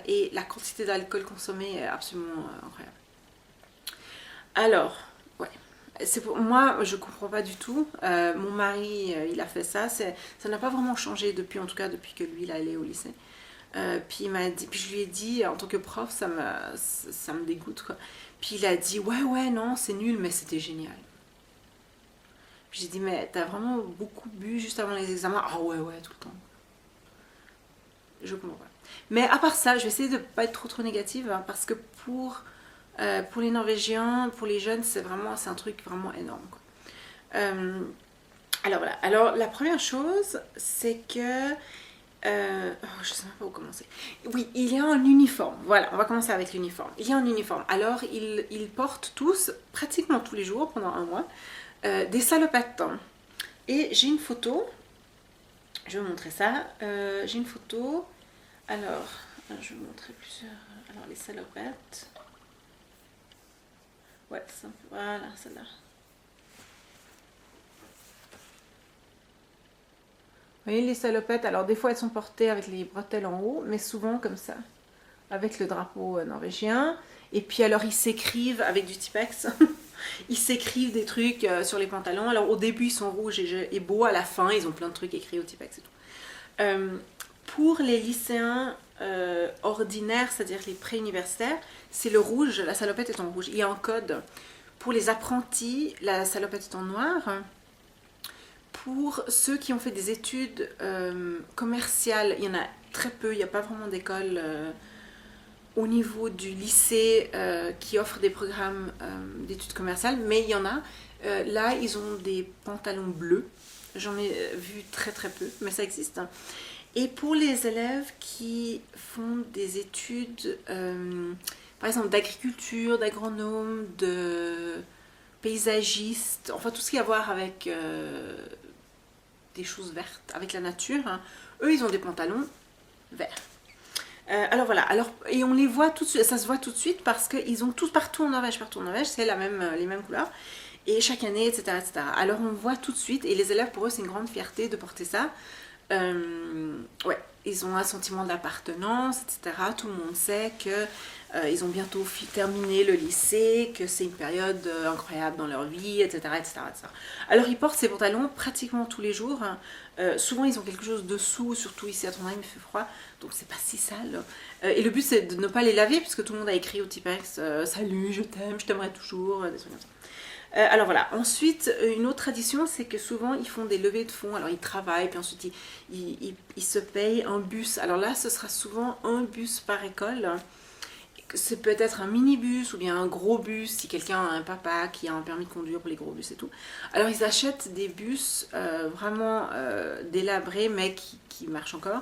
Et la quantité d'alcool consommé est absolument incroyable. Alors, ouais. Moi, je comprends pas du tout. Mon mari, il a fait ça. Ça n'a pas vraiment changé depuis, en tout cas depuis que lui, il allait au lycée. Puis je lui ai dit, en tant que prof, ça me dégoûte, quoi. Puis il a dit, ouais, non, c'est nul, mais c'était génial. Puis j'ai dit, mais t'as vraiment beaucoup bu juste avant les examens? Ah ouais, tout le temps. Je comprends pas. Mais à part ça, je vais essayer de pas être trop négative, hein, parce que pour les Norvégiens, pour les jeunes, c'est un truc vraiment énorme, quoi. Alors voilà. Alors la première chose, c'est que je sais même pas où commencer. Oui, il y a un uniforme. Voilà, on va commencer avec l'uniforme. Il y a un uniforme. Alors, ils portent tous, pratiquement tous les jours, pendant un mois, des salopettes. Et j'ai une photo. Je vais vous montrer ça. J'ai une photo. Alors, je vais vous montrer plusieurs. Alors, les salopettes. Ouais, voilà, celle-là. Vous voyez les salopettes, alors des fois elles sont portées avec les bretelles en haut, mais souvent comme ça, avec le drapeau norvégien. Et puis alors ils s'écrivent avec du Tipex, ils s'écrivent des trucs sur les pantalons. Alors au début ils sont rouges et beaux, à la fin ils ont plein de trucs écrits au Tipex et tout. Pour les lycéens ordinaires, c'est-à-dire les pré-universitaires, c'est le rouge, la salopette est en rouge. Il y a un code. Pour les apprentis, la salopette est en noir. Pour ceux qui ont fait des études commerciales, il y en a très peu, il n'y a pas vraiment d'école au niveau du lycée qui offre des programmes d'études commerciales, mais il y en a. Là, ils ont des pantalons bleus. J'en ai vu très peu, mais ça existe. Et pour les élèves qui font des études, par exemple d'agriculture, d'agronome, de paysagiste, enfin tout ce qui a à voir avec des choses vertes, avec la nature, hein, eux ils ont des pantalons verts. Alors voilà, et on les voit tout de suite, ça se voit tout de suite parce qu'ils ont tous partout en Norvège, c'est les mêmes couleurs, et chaque année, etc. Alors on voit tout de suite, et les élèves, pour eux, c'est une grande fierté de porter ça. Ouais, ils ont un sentiment d'appartenance, etc. Tout le monde sait que ils ont bientôt terminé le lycée, que c'est une période incroyable dans leur vie, etc., etc. Alors ils portent ces pantalons pratiquement tous les jours. Souvent ils ont quelque chose dessous, surtout ici à Trondheim il fait froid, donc c'est pas si sale. Et le but c'est de ne pas les laver puisque tout le monde a écrit au Tipex salut, je t'aime, je t'aimerai toujours, des trucs comme ça. Alors voilà, ensuite une autre tradition c'est que souvent ils font des levées de fonds, alors ils travaillent puis ensuite ils se payent un bus. Alors là ce sera souvent un bus par école, c'est peut-être un minibus ou bien un gros bus si quelqu'un a un papa qui a un permis de conduire pour les gros bus et tout. Alors ils achètent des bus vraiment délabrés mais qui marchent encore,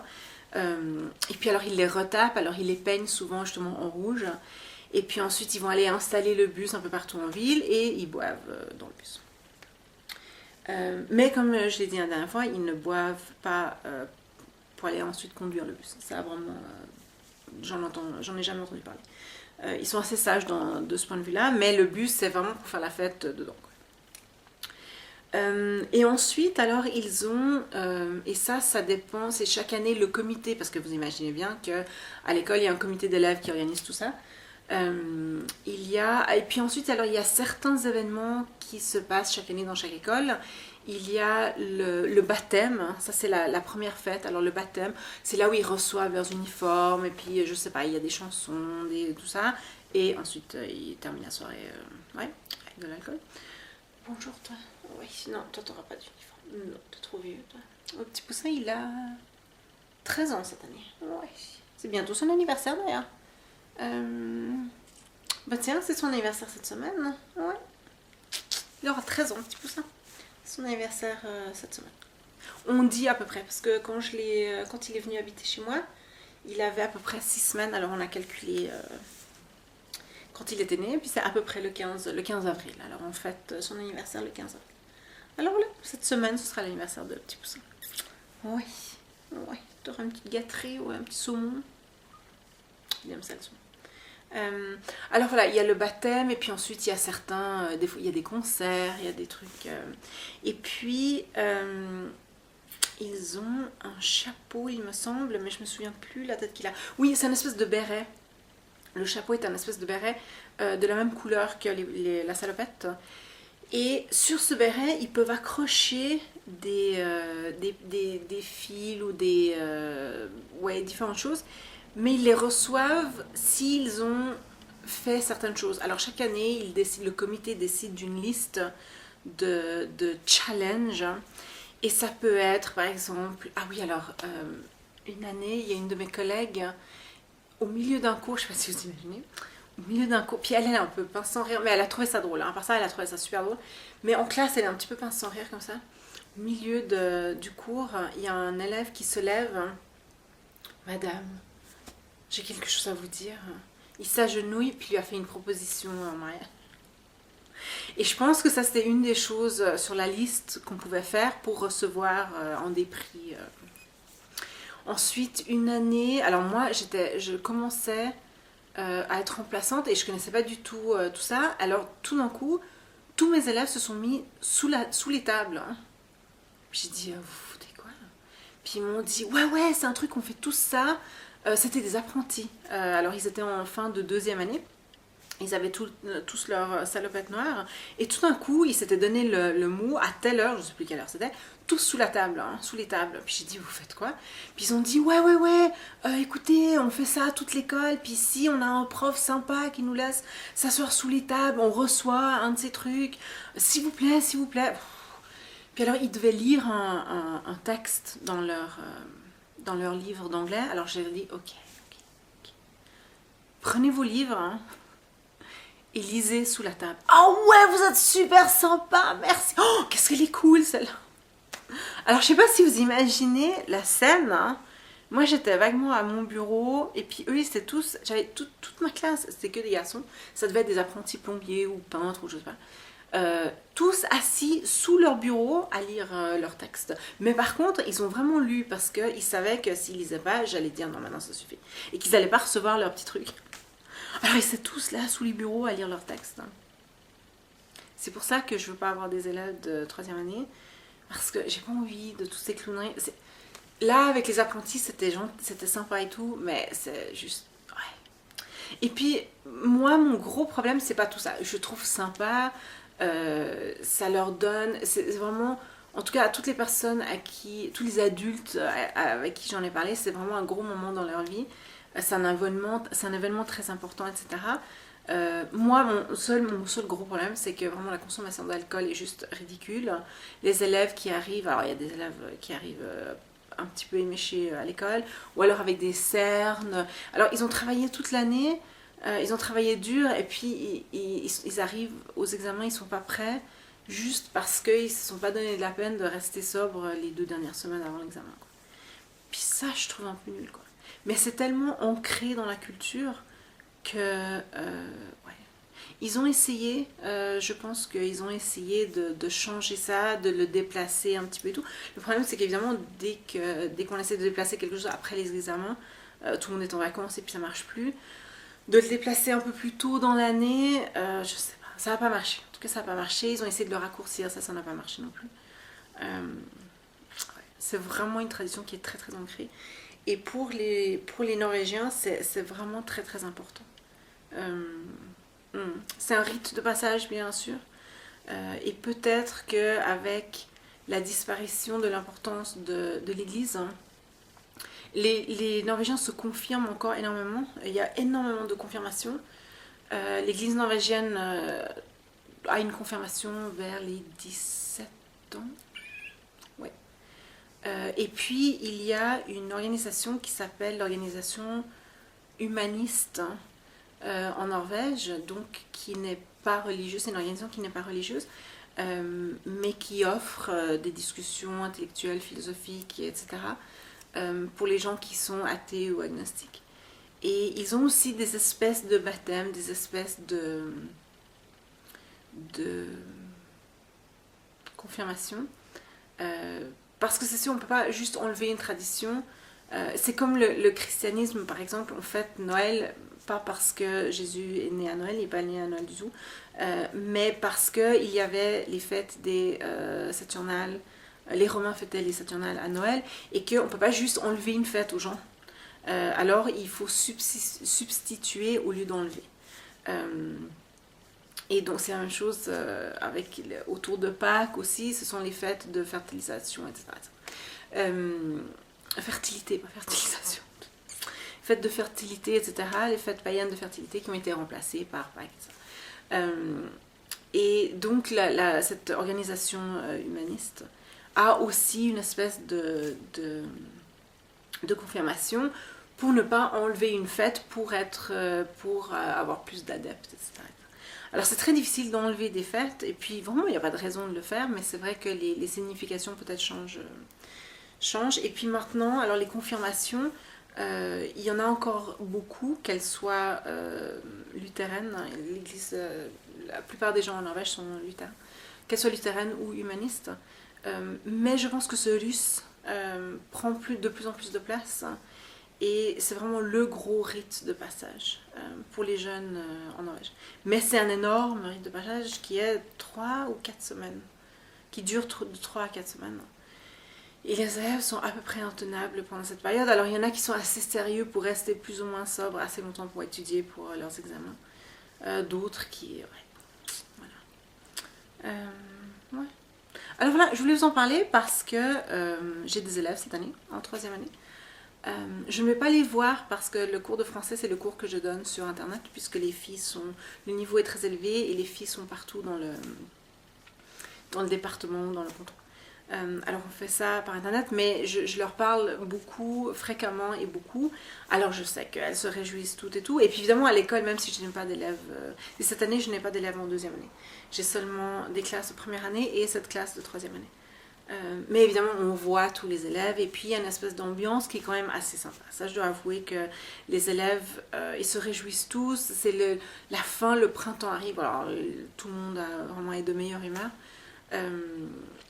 et puis alors ils les retapent, alors ils les peignent souvent justement en rouge. Et puis ensuite, ils vont aller installer le bus un peu partout en ville et ils boivent dans le bus. Mais comme je l'ai dit la dernière fois, ils ne boivent pas pour aller ensuite conduire le bus. Ça, vraiment, j'en ai jamais entendu parler. Ils sont assez sages de ce point de vue-là, mais le bus, c'est vraiment pour faire la fête dedans. Et ensuite, alors, ils ont, et ça dépend, c'est chaque année le comité, parce que vous imaginez bien qu'à l'école, il y a un comité d'élèves qui organise tout ça. Et puis ensuite, alors, il y a certains événements qui se passent chaque année dans chaque école. Il y a le baptême, ça c'est la première fête. Alors le baptême, c'est là où ils reçoivent leurs uniformes, et puis je sais pas, il y a des chansons, tout ça. Et ensuite, ils terminent la soirée ouais, avec de l'alcool. Bonjour toi. Oui, non, toi t'auras pas d'uniforme. Non, t'es trop vieux toi. Le petit poussin, il a 13 ans cette année. Ouais, c'est bientôt son anniversaire d'ailleurs. Bah tiens, c'est son anniversaire cette semaine. Ouais. Il aura 13 ans, petit poussin. Son anniversaire cette semaine. On dit à peu près, parce que quand il est venu habiter chez moi, il avait à peu près 6 semaines, alors on a calculé quand il était né, puis c'est à peu près le 15 avril. Alors on fête son anniversaire le 15 avril. Alors voilà, cette semaine, ce sera l'anniversaire de petit poussin. Oui, ouais, tu auras une petite gâterie ou un petit saumon. Il aime ça le saumon. Alors voilà, il y a le baptême et puis ensuite il y a certains, il y a des concerts, il y a des trucs. Et puis ils ont un chapeau, il me semble, mais je me souviens plus la tête qu'il a. Oui, c'est un espèce de béret. Le chapeau est un espèce de béret de la même couleur que la salopette. Et sur ce béret, ils peuvent accrocher des fils ou ouais, différentes choses. Mais ils les reçoivent s'ils ont fait certaines choses. Alors chaque année, le comité décide d'une liste de challenge. Et ça peut être, par exemple, ah oui, alors, une année, il y a une de mes collègues, au milieu d'un cours, je ne sais pas si vous imaginez, au milieu d'un cours, puis elle est un peu pince sans rire, mais elle a trouvé ça drôle, hein. Par ça, elle a trouvé ça super drôle. Mais en classe, elle est un petit peu pince sans rire comme ça. Au milieu du cours, il y a un élève qui se lève. Madame, j'ai quelque chose à vous dire. Il s'agenouille puis lui a fait une proposition en mariage. Et je pense que ça c'était une des choses sur la liste qu'on pouvait faire pour recevoir en des prix. Ensuite, une année, alors moi je commençais à être remplaçante et je connaissais pas du tout tout ça. Alors tout d'un coup, tous mes élèves se sont mis sous les tables. Hein. J'ai dit, vous foutez quoi là? Puis ils m'ont dit, ouais, c'est un truc, on fait tous ça. C'était des apprentis. Alors ils étaient en fin de 2e année. Ils avaient tous leur salopette noire. Et tout d'un coup, ils s'étaient donné le mot à telle heure, je ne sais plus quelle heure c'était, tous sous la table, hein, sous les tables. Puis j'ai dit, vous faites quoi? Puis ils ont dit, ouais, écoutez, on fait ça à toute l'école. Puis si on a un prof sympa qui nous laisse s'asseoir sous les tables, on reçoit un de ces trucs. S'il vous plaît, s'il vous plaît. Puis alors, ils devaient lire un texte dans leur livre d'anglais. Alors j'ai dit, ok. Prenez vos livres, hein, et lisez sous la table. Oh ouais, vous êtes super sympa, merci. Oh, qu'est-ce qu'elle est cool celle-là. Alors je sais pas si vous imaginez la scène. Hein. Moi j'étais vaguement à mon bureau et puis eux ils étaient tous, j'avais toute ma classe, c'était que des garçons. Ça devait être des apprentis plombiers ou peintres ou je sais pas. Tous assis sous leur bureau à lire leur texte. Mais par contre, ils ont vraiment lu parce qu'ils savaient que s'ils lisaient pas, j'allais dire non, maintenant ça suffit. Et qu'ils n'allaient pas recevoir leur petit truc. Alors ils étaient tous là sous les bureaux à lire leur texte. C'est pour ça que je veux pas avoir des élèves de 3e année. Parce que j'ai pas envie de toutes ces clowneries. Là, avec les apprentis, c'était sympa et tout, mais c'est juste... Ouais. Et puis, moi, mon gros problème, c'est pas tout ça. Je trouve sympa... ça leur donne, c'est vraiment, en tout cas à toutes les personnes tous les adultes avec qui j'en ai parlé, c'est vraiment un gros moment dans leur vie, c'est un événement très important, etc. Moi, mon seul gros problème, c'est que vraiment la consommation d'alcool est juste ridicule. Les élèves qui arrivent, alors il y a des élèves qui arrivent un petit peu éméchés à l'école, ou alors avec des cernes, alors ils ont travaillé toute l'année, ils ont travaillé dur et puis ils arrivent aux examens, ils sont pas prêts juste parce qu'ils ne se sont pas donné de la peine de rester sobres les 2 dernières semaines avant l'examen. Puis ça, je trouve un peu nul. Quoi. Mais c'est tellement ancré dans la culture que ouais. Ils ont essayé, je pense qu'ils ont essayé de changer ça, de le déplacer un petit peu et tout. Le problème c'est qu'évidemment dès qu'on essaie de déplacer quelque chose après les examens, tout le monde est en vacances et puis ça marche plus. De le déplacer un peu plus tôt dans l'année, je sais pas, ça n'a pas marché. En tout cas ça n'a pas marché, ils ont essayé de le raccourcir, ça n'a pas marché non plus. Ouais. C'est vraiment une tradition qui est très très ancrée. Et pour les Norvégiens, c'est vraiment très très important. Euh, c'est un rite de passage, bien sûr. Et peut-être qu'avec la disparition de l'importance de l'Église, hein, les Norvégiens se confirment encore énormément. Il y a énormément de confirmations. L'Église norvégienne a une confirmation vers les 17 ans. Ouais. Et puis, il y a une organisation qui s'appelle l'organisation humaniste, hein, en Norvège, donc qui n'est pas religieuse, c'est une organisation qui n'est pas religieuse, mais qui offre des discussions intellectuelles, philosophiques, etc., pour les gens qui sont athées ou agnostiques. Et ils ont aussi des espèces de baptêmes, des espèces de confirmation. Parce que c'est sûr, on ne peut pas juste enlever une tradition. C'est comme le christianisme, par exemple, on fête Noël, pas parce que Jésus est né à Noël, il n'est pas né à Noël du tout, mais parce qu'il y avait les fêtes des Saturnales, les Romains fêtaient les Saturnales à Noël, et qu'on ne peut pas juste enlever une fête aux gens. Alors il faut substituer au lieu d'enlever. Et donc c'est la même chose avec autour de Pâques aussi, ce sont les fêtes de fertilisation, etc. Fertilité, pas fertilisation. Fêtes de fertilité, etc. Les fêtes païennes de fertilité qui ont été remplacées par Pâques. Et donc cette organisation humaniste a aussi une espèce de confirmation pour ne pas enlever une fête pour avoir plus d'adeptes, etc. Alors c'est très difficile d'enlever des fêtes, et puis vraiment il n'y a pas de raison de le faire, mais c'est vrai que les significations peut-être changent. Et puis maintenant, alors les confirmations, il y en a encore beaucoup, qu'elles soient luthériennes, l'église, la plupart des gens en Norvège sont luthériens, qu'elles soient luthériennes ou humanistes, mais je pense que ce russe prend de plus en plus de place. Et c'est vraiment le gros rite de passage pour les jeunes en Norvège. Mais c'est un énorme rite de passage qui est 3 ou 4 semaines, qui dure de 3 à 4 semaines. Et les élèves sont à peu près intenables pendant cette période. Alors il y en a qui sont assez sérieux pour rester plus ou moins sobres assez longtemps pour étudier pour leurs examens. D'autres qui... Ouais. Voilà. Ouais. Alors voilà, je voulais vous en parler parce que j'ai des élèves cette année, en 3e année. Je ne vais pas les voir parce que le cours de français c'est le cours que je donne sur internet, puisque le niveau est très élevé et les filles sont partout dans le département, dans le canton. Alors on fait ça par internet, mais je leur parle beaucoup, fréquemment et beaucoup. Alors je sais qu'elles se réjouissent toutes et tout. Et puis évidemment à l'école, même si je n'ai pas d'élèves, et cette année je n'ai pas d'élèves en 2e année. J'ai seulement des classes de 1re année et cette classe de 3e année. Mais évidemment on voit tous les élèves et puis il y a une espèce d'ambiance qui est quand même assez sympa. Ça je dois avouer que les élèves ils se réjouissent tous, c'est la fin, le printemps arrive, alors tout le monde vraiment est de meilleure humeur.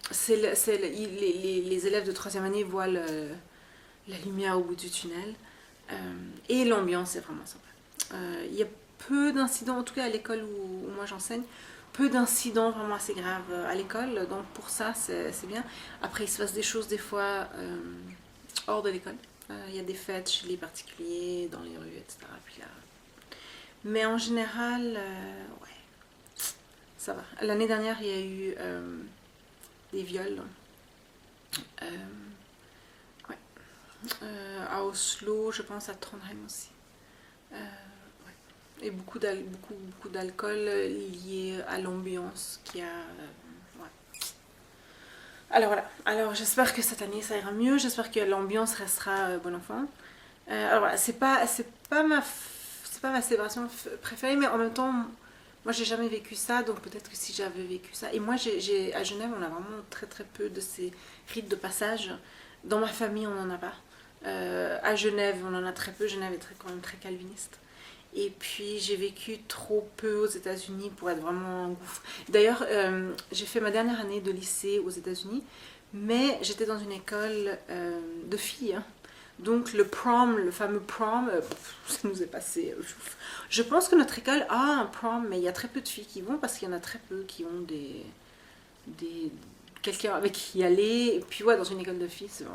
Les élèves de 3e année voient la lumière au bout du tunnel et l'ambiance est vraiment sympa. Il y a peu d'incidents, en tout cas à l'école où moi j'enseigne, peu d'incidents vraiment assez graves à l'école, donc pour ça c'est bien. Après il se passe des choses des fois hors de l'école. Il y a des fêtes chez les particuliers, dans les rues, etc. Puis là... Mais en général, ouais, ça va. L'année dernière il y a eu des viols. Ouais. À Oslo, je pense à Trondheim aussi. Et beaucoup d'alcool lié à l'ambiance qu'il y a. Ouais. Alors voilà, alors j'espère que cette année ça ira mieux, j'espère que l'ambiance restera bon enfant. Alors voilà, c'est pas ma célébration préférée, mais en même temps, moi j'ai jamais vécu ça, donc peut-être que si j'avais vécu ça. Et moi à Genève, on a vraiment très très peu de ces rites de passage. Dans ma famille, on n'en a pas. À Genève, on en a très peu. Genève est quand même très calviniste. Et puis j'ai vécu trop peu aux États-Unis pour être vraiment un gouffre. D'ailleurs, j'ai fait ma dernière année de lycée aux États-Unis, mais j'étais dans une école de filles, hein. Donc le prom, le fameux prom, ça nous est passé. Je pense que notre école a un prom, mais il y a très peu de filles qui vont parce qu'il y en a très peu qui ont des quelqu'un avec qui y aller. Et puis ouais, dans une école de filles, c'est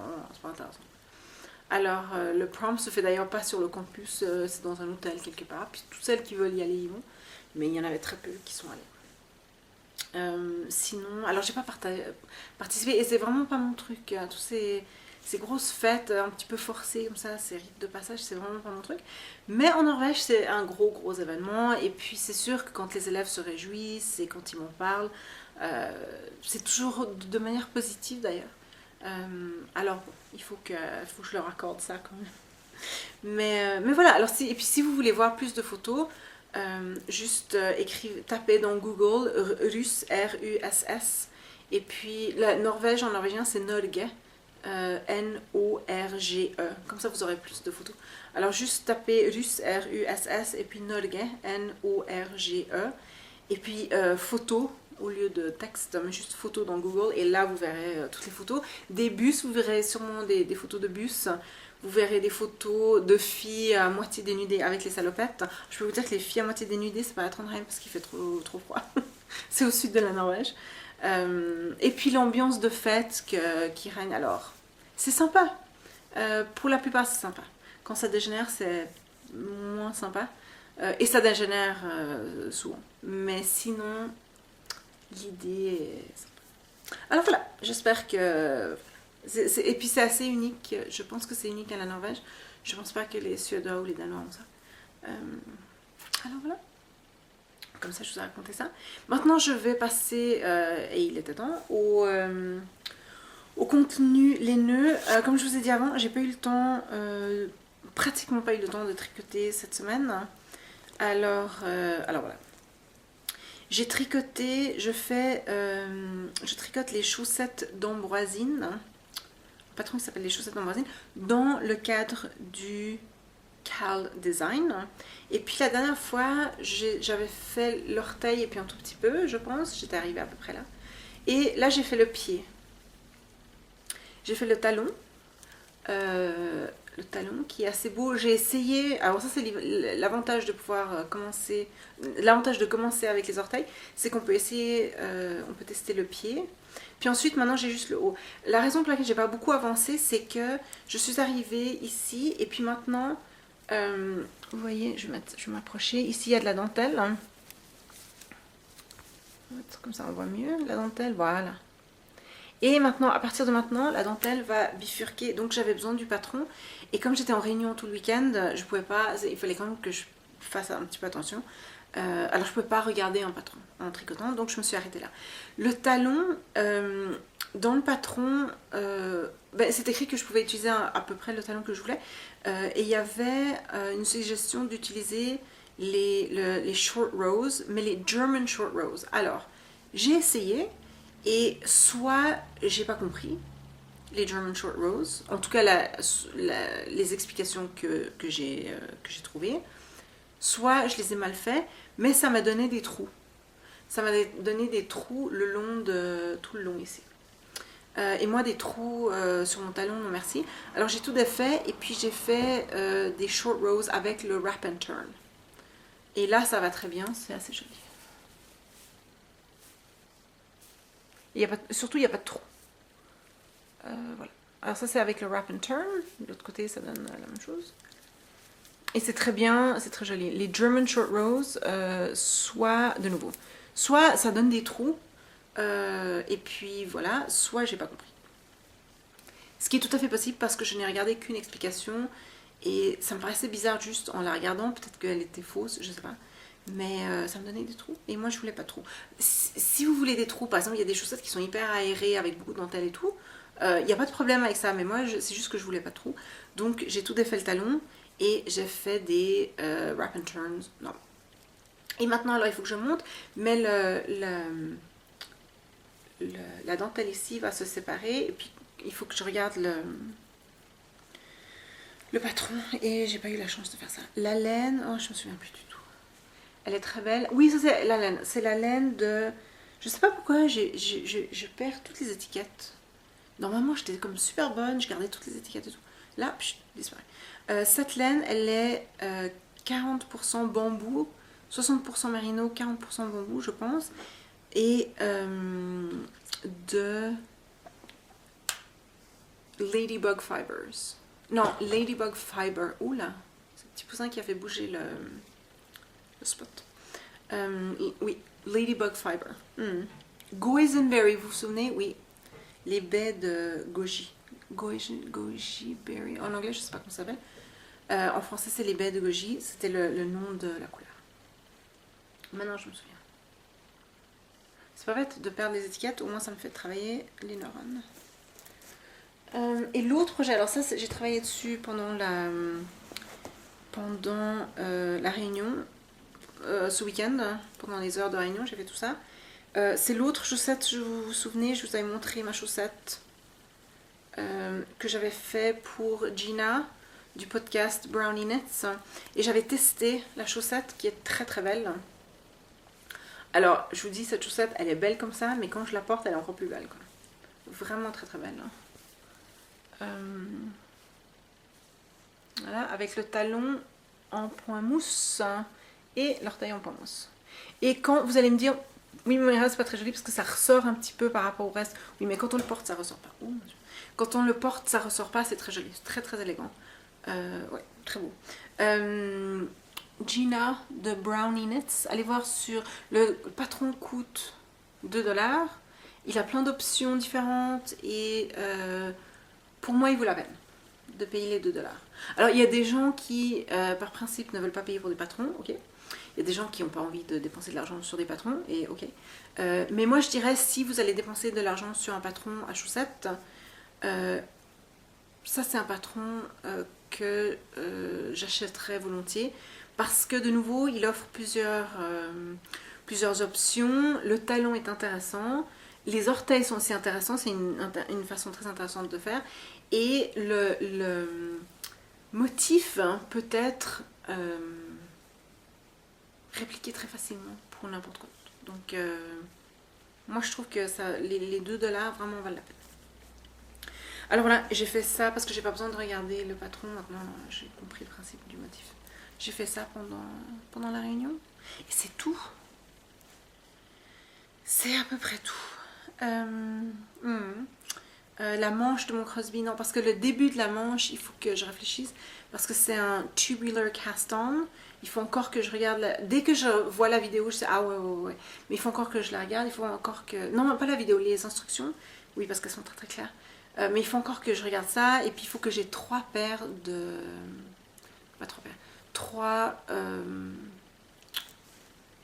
pas intéressant. Alors le prom se fait d'ailleurs pas sur le campus, c'est dans un hôtel quelque part. Puis toutes celles qui veulent y aller y vont, mais il y en avait très peu qui sont allées. Sinon, alors j'ai pas participé et c'est vraiment pas mon truc, hein. Tous ces grosses fêtes un petit peu forcées comme ça, ces rites de passage, c'est vraiment pas mon truc. Mais en Norvège, c'est un gros événement. Et puis c'est sûr que quand les élèves se réjouissent et quand ils m'en parlent, c'est toujours de manière positive d'ailleurs. Alors bon, il faut que je leur accorde ça quand même. Mais voilà, alors et puis si vous voulez voir plus de photos, juste tapez dans Google Russ, R-U-S-S, et puis la Norvège en norvégien c'est Norge, N-O-R-G-E, comme ça vous aurez plus de photos. Alors juste tapez Russ, R-U-S-S, et puis Norge, N-O-R-G-E, et puis photos au lieu de texte, mais juste photos dans Google, et là vous verrez toutes les photos. Des bus, vous verrez sûrement des photos de bus. Vous verrez des photos de filles à moitié dénudées avec les salopettes. Je peux vous dire que les filles à moitié dénudées, c'est pas à Trondheim parce qu'il fait trop froid. C'est au sud de la Norvège. Et puis l'ambiance de fête qui règne. Alors, c'est sympa. Pour la plupart, c'est sympa. Quand ça dégénère, c'est moins sympa. Et ça dégénère souvent. Mais sinon, l'idée est sympa. Alors voilà, j'espère que... Et puis c'est assez unique, je pense que c'est unique à la Norvège. Je pense pas que les Suédois ou les Danois ont ça. Alors voilà, comme ça je vous ai raconté ça. Maintenant je vais passer, et il était temps, au contenu, les nœuds. Comme je vous ai dit avant, j'ai pas eu le temps, pratiquement pas eu le temps de tricoter cette semaine. Alors voilà. J'ai tricoté, je tricote les chaussettes d'Ambroisine. Patron qui s'appelle les chaussettes d'Ambroisine, dans le cadre du Cal Design. Et puis la dernière fois, j'avais fait l'orteil et puis un tout petit peu, je pense. J'étais arrivée à peu près là. Et là, j'ai fait le pied. J'ai fait le talon. Le talon qui est assez beau. J'ai essayé... Alors ça, c'est l'avantage de pouvoir commencer... L'avantage de commencer avec les orteils, c'est qu'on peut essayer... on peut tester le pied. Puis ensuite, maintenant, j'ai juste le haut. La raison pour laquelle j'ai pas beaucoup avancé, c'est que je suis arrivée ici. Et puis maintenant, vous voyez, je vais m'approcher. Ici, il y a de la dentelle. Comme ça, on voit mieux. La dentelle, voilà. Et maintenant, à partir de maintenant, la dentelle va bifurquer. Donc, j'avais besoin du patron. Et comme j'étais en réunion tout le week-end, je pouvais pas... Il fallait quand même que je fasse un petit peu attention. Alors je ne peux pas regarder un patron en tricotant, donc je me suis arrêtée là. Le talon, dans le patron, c'est écrit que je pouvais utiliser à peu près le talon que je voulais. Et il y avait une suggestion d'utiliser les short rows, mais les German short rows. Alors, j'ai essayé, et soit j'ai pas compris les German short rows, en tout cas les explications que j'ai trouvées, soit je les ai mal fait, mais ça m'a donné des trous. Ça m'a donné des trous tout le long ici. Et moi des trous sur mon talon, non merci. Alors j'ai tout défait et puis j'ai fait des short rows avec le wrap and turn. Et là ça va très bien, c'est assez joli. Surtout il n'y a pas de trous. Voilà. Alors ça c'est avec le wrap and turn. De l'autre côté ça donne la même chose. Et c'est très bien, c'est très joli. Les German short rows, soit ça donne des trous, et puis voilà, soit j'ai pas compris. Ce qui est tout à fait possible parce que je n'ai regardé qu'une explication, et ça me paraissait bizarre juste en la regardant, peut-être qu'elle était fausse, je sais pas. Mais ça me donnait des trous, et moi je voulais pas de trous. Si vous voulez des trous, par exemple, il y a des chaussettes qui sont hyper aérées avec beaucoup de dentelle et tout, il n'y a pas de problème avec ça, mais moi c'est juste que je voulais pas de trous. Donc j'ai tout défait le talon, et j'ai fait des wrap and turns. Non. Et maintenant, alors il faut que je monte, mais la dentelle ici va se séparer. Et puis il faut que je regarde le patron et j'ai pas eu la chance de faire ça. La laine, oh je me souviens plus du tout. Elle est très belle. Oui, ça c'est la laine. C'est la laine de... Je sais pas pourquoi je perds toutes les étiquettes. Normalement j'étais comme super bonne, je gardais toutes les étiquettes et tout. Là, disparaît. Cette laine, elle est 40% bambou, 60% mérino, 40% bambou je pense. Et de Ladybug Fibers. Non, Ladybug Fiber. Oula, c'est le petit poussin qui a fait bouger le spot. Oui, Ladybug Fiber. Goisenberry, vous vous souvenez? Oui, les baies de goji. Goji berry. En anglais, je sais pas comment ça s'appelle. En français, c'est les baies de goji. C'était le nom de la couleur. Maintenant, je me souviens. C'est pas bête de perdre les étiquettes, au moins ça me fait travailler les neurones. Et l'autre projet, alors ça j'ai travaillé dessus pendant la réunion, ce week-end, pendant les heures de réunion, j'ai fait tout ça. C'est l'autre chaussette, vous vous souvenez, je vous avais montré ma chaussette que j'avais fait pour Gina du podcast Brownie Knits. Et j'avais testé la chaussette qui est très très belle. Alors, je vous dis, cette chaussette, elle est belle comme ça, mais quand je la porte, elle est encore plus belle, quoi. Vraiment très très belle. Voilà, avec le talon en point mousse et l'orteil en point mousse. Et quand vous allez me dire, oui, mais c'est pas très joli parce que ça ressort un petit peu par rapport au reste. Oui, mais quand on le porte, ça ressort pas. Oh, mon Dieu. Quand on le porte, ça ressort pas, c'est très joli, c'est très très élégant. Ouais, très beau. Gina de Brownie Knits, allez voir sur le patron coûte $2. Il a plein d'options différentes et pour moi il vaut la peine de payer les $2. Alors il y a des gens qui par principe ne veulent pas payer pour des patrons, ok. Il y a des gens qui n'ont pas envie de dépenser de l'argent sur des patrons et ok. Mais moi je dirais si vous allez dépenser de l'argent sur un patron à chaussettes, ça c'est un patron que j'achèterais volontiers. Parce que de nouveau, il offre plusieurs options. Le talon est intéressant. Les orteils sont aussi intéressants. C'est une façon très intéressante de faire. Et le motif peut être répliqué très facilement pour n'importe quoi. Donc, moi je trouve que ça, les $2 vraiment valent la peine. Alors voilà, j'ai fait ça parce que j'ai pas besoin de regarder le patron. Maintenant, j'ai compris le principe du motif. J'ai fait ça pendant la réunion. Et c'est tout. C'est à peu près tout. La manche de mon Crosby, non, parce que le début de la manche, il faut que je réfléchisse. Parce que c'est un tubular cast-on. Il faut encore que je regarde. Dès que je vois la vidéo, je sais, ah ouais. Mais il faut encore que je la regarde. Il faut encore que... Non, pas la vidéo, les instructions. Oui, parce qu'elles sont très très claires. Mais il faut encore que je regarde ça. Et puis il faut que j'ai 3 paires de... Pas 3 paires.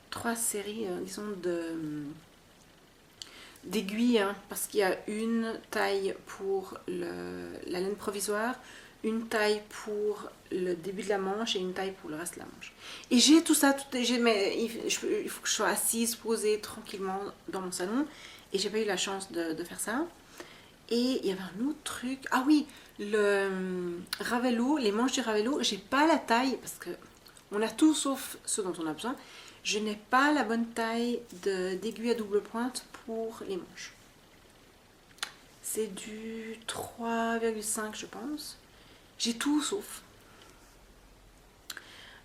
3 séries, disons, d'aiguilles, hein, parce qu'il y a une taille pour la laine provisoire, une taille pour le début de la manche et une taille pour le reste de la manche. Et j'ai tout ça, mais il faut que je sois assise, posée tranquillement dans mon salon, et j'ai pas eu la chance de faire ça. Et il y avait un autre truc, ah oui, le Ravello, les manches du Ravello, j'ai pas la taille, parce que on a tout sauf ce dont on a besoin. Je n'ai pas la bonne taille d'aiguille à double pointe pour les manches. C'est du 3,5 je pense. J'ai tout sauf.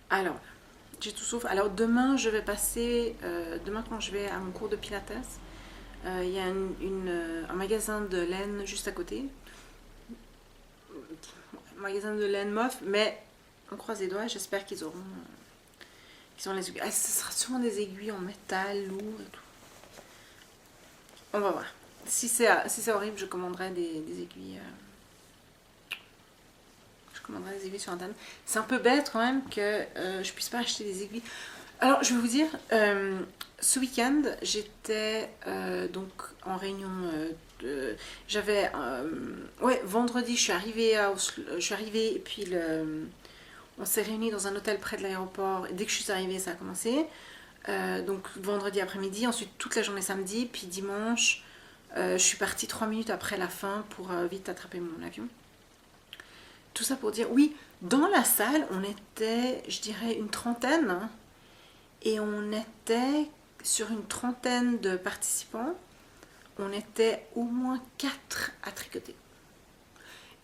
Alors, j'ai tout sauf. Alors demain, je vais passer, demain quand je vais à mon cours de pilates, il y a un magasin de laine juste à côté. Magasin de laine mof, mais on croise les doigts, j'espère qu'ils auront les aiguilles. Ah, ce sera sûrement des aiguilles en métal, lourd et tout. On va voir. Si c'est horrible, je commanderai des aiguilles. Je commanderai des aiguilles sur internet. C'est un peu bête quand même que je puisse pas acheter des aiguilles. Alors, je vais vous dire, ce week-end, j'étais donc en réunion. J'avais vendredi, je suis arrivée et puis on s'est réunis dans un hôtel près de l'aéroport. Et dès que je suis arrivée, ça a commencé. Donc vendredi après-midi, ensuite toute la journée samedi, puis dimanche, je suis partie 3 minutes après la fin pour vite attraper mon avion. tout ça pour dire, oui, dans la salle, on était, je dirais, une trentaine. Et on était sur une trentaine de participants. On était au moins 4 à tricoter.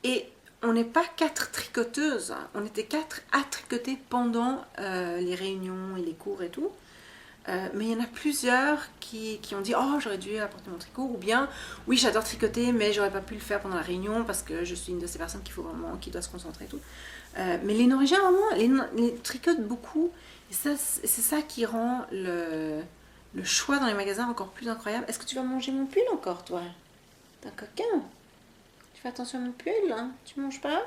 Et on n'est pas 4 tricoteuses, hein. On était 4 à tricoter pendant les réunions et les cours et tout. Mais il y en a plusieurs qui ont dit oh j'aurais dû apporter mon tricot, ou bien oui j'adore tricoter mais j'aurais pas pu le faire pendant la réunion parce que je suis une de ces personnes qui doit se concentrer et tout. Mais les Norvégiens vraiment les tricotent beaucoup et ça c'est ça qui rend le choix dans les magasins encore plus incroyable. Est-ce que tu vas manger mon pull encore toi? T'es un coquin. Tu fais attention à mon pull hein? Tu manges pas?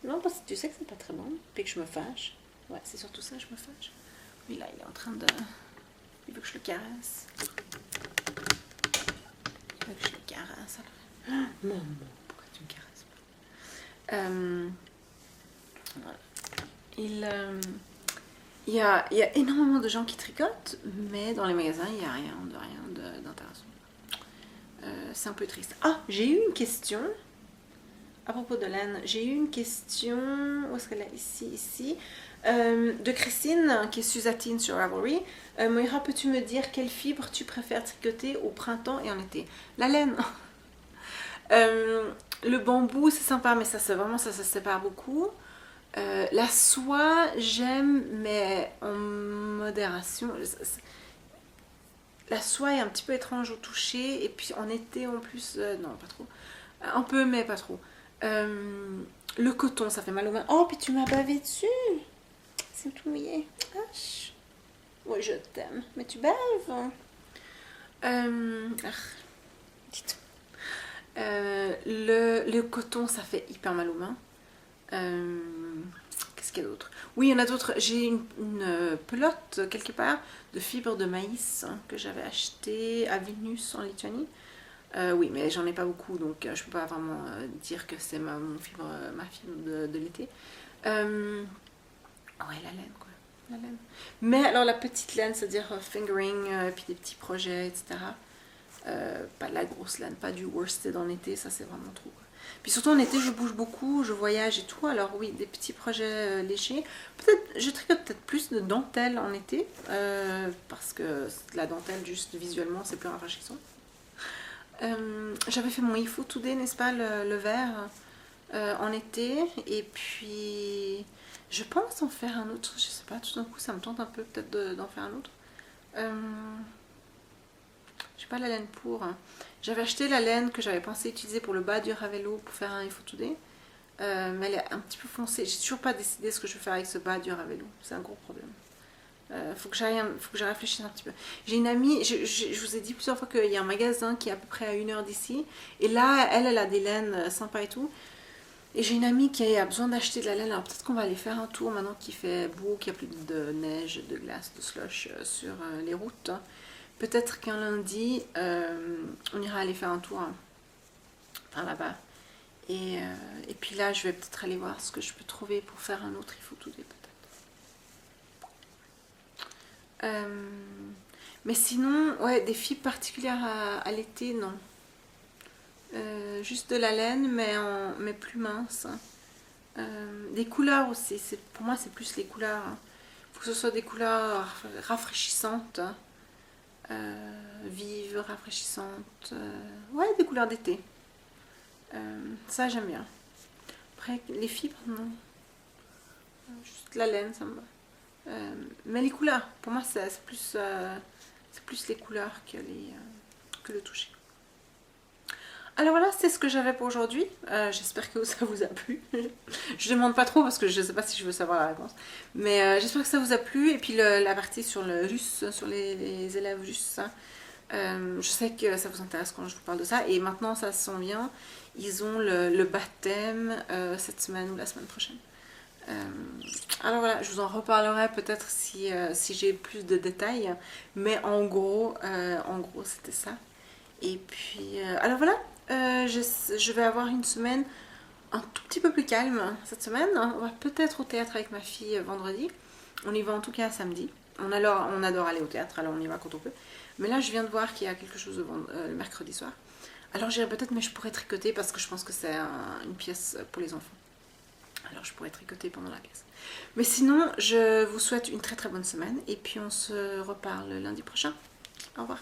Non parce que tu sais que c'est pas très bon et que je me fâche. Ouais c'est surtout ça, je me fâche. Oui, là, il est en train de... Il veut que je le caresse. Il veut que je le caresse. Alors... Oh, maman, pourquoi tu me caresses pas? Voilà. Il y a énormément de gens qui tricotent, mais dans les magasins, il n'y a rien d'intéressant. C'est un peu triste. Ah, j'ai eu une question. À propos de laine, j'ai eu une question. Où est-ce qu'elle est? Ici. De Christine, qui est Suzatine sur Ravelry. Moira, peux-tu me dire quelle fibre tu préfères tricoter au printemps et en été? La laine. Le bambou, c'est sympa, mais ça se sépare beaucoup. La soie, j'aime, mais en modération. La soie est un petit peu étrange au toucher, et puis en été en plus, non, pas trop. Un peu, mais pas trop. Le coton, ça fait mal aux mains. Oh, puis tu m'as bavé dessus. C'est tout mouillé. Oui, je t'aime. Mais tu baves. Dites. Le coton, ça fait hyper mal aux mains. Qu'est-ce qu'il y a d'autre? Oui, il y en a d'autres. J'ai une pelote quelque part de fibres de maïs hein, que j'avais acheté à Vilnius en Lituanie. Oui, mais j'en ai pas beaucoup, donc je peux pas vraiment dire que c'est ma fibre de l'été. Ouais, la laine, quoi. La laine. Mais alors, la petite laine, c'est-à-dire fingering, puis des petits projets, etc. Pas de la grosse laine, pas du worsted en été, ça c'est vraiment trop, quoi. Puis surtout en été, je bouge beaucoup, je voyage et tout, alors oui, des petits projets légers. Peut-être, je tricote peut-être plus de dentelle en été, parce que la dentelle, juste visuellement, c'est plus rafraîchissant. J'avais fait mon Il faut Today, n'est-ce pas, le vert en été, et puis je pense en faire un autre, je sais pas, tout d'un coup ça me tente un peu peut-être d'en faire un autre. J'ai pas la laine pour. J'avais acheté la laine que j'avais pensé utiliser pour le bas du Ravello pour faire un Il faut Today, mais elle est un petit peu foncée, j'ai toujours pas décidé ce que je vais faire avec ce bas du Ravello, c'est un gros problème. Faut que je réfléchisse un petit peu. J'ai une amie, je vous ai dit plusieurs fois qu'il y a un magasin qui est à peu près à 1 heure d'ici. Et là, elle a des laines sympas et tout. Et j'ai une amie qui a besoin d'acheter de la laine. Alors peut-être qu'on va aller faire un tour maintenant qu'il fait beau, qu'il n'y a plus de neige, de glace, de slush sur les routes. Peut-être qu'un lundi, on ira aller faire un tour par là-bas. Et puis là, je vais peut-être aller voir ce que je peux trouver pour faire un autre Il faut Today peut-être. Mais sinon, ouais, des fibres particulières à l'été, non. Juste de la laine, mais plus mince. Des couleurs aussi, pour moi c'est plus les couleurs. Il faut que ce soit des couleurs rafraîchissantes, vives, rafraîchissantes. Ouais, des couleurs d'été. Ça j'aime bien. Après, les fibres, non. Juste la laine, ça me va. Mais les couleurs, pour moi c'est plus les couleurs que le toucher. Alors voilà, c'est ce que j'avais pour aujourd'hui. J'espère que ça vous a plu. Je demande pas trop parce que je ne sais pas si je veux savoir la réponse. Mais j'espère que ça vous a plu. Et puis la partie sur le russe, sur les élèves russes, je sais que ça vous intéresse quand je vous parle de ça. Et maintenant ça se sent bien. Ils ont le baptême cette semaine ou la semaine prochaine. Alors voilà, je vous en reparlerai peut-être si j'ai plus de détails. Mais en gros c'était ça. Et puis, alors voilà, je vais avoir une semaine un tout petit peu plus calme cette semaine. On va peut-être au théâtre avec ma fille vendredi. On y va en tout cas samedi. On adore aller au théâtre, alors on y va quand on peut. Mais là, je viens de voir qu'il y a quelque chose le mercredi soir. Alors j'irai peut-être, mais je pourrais tricoter parce que je pense que c'est une pièce pour les enfants. Alors je pourrais tricoter pendant la pièce. Mais sinon, je vous souhaite une très très bonne semaine et puis on se reparle lundi prochain. Au revoir.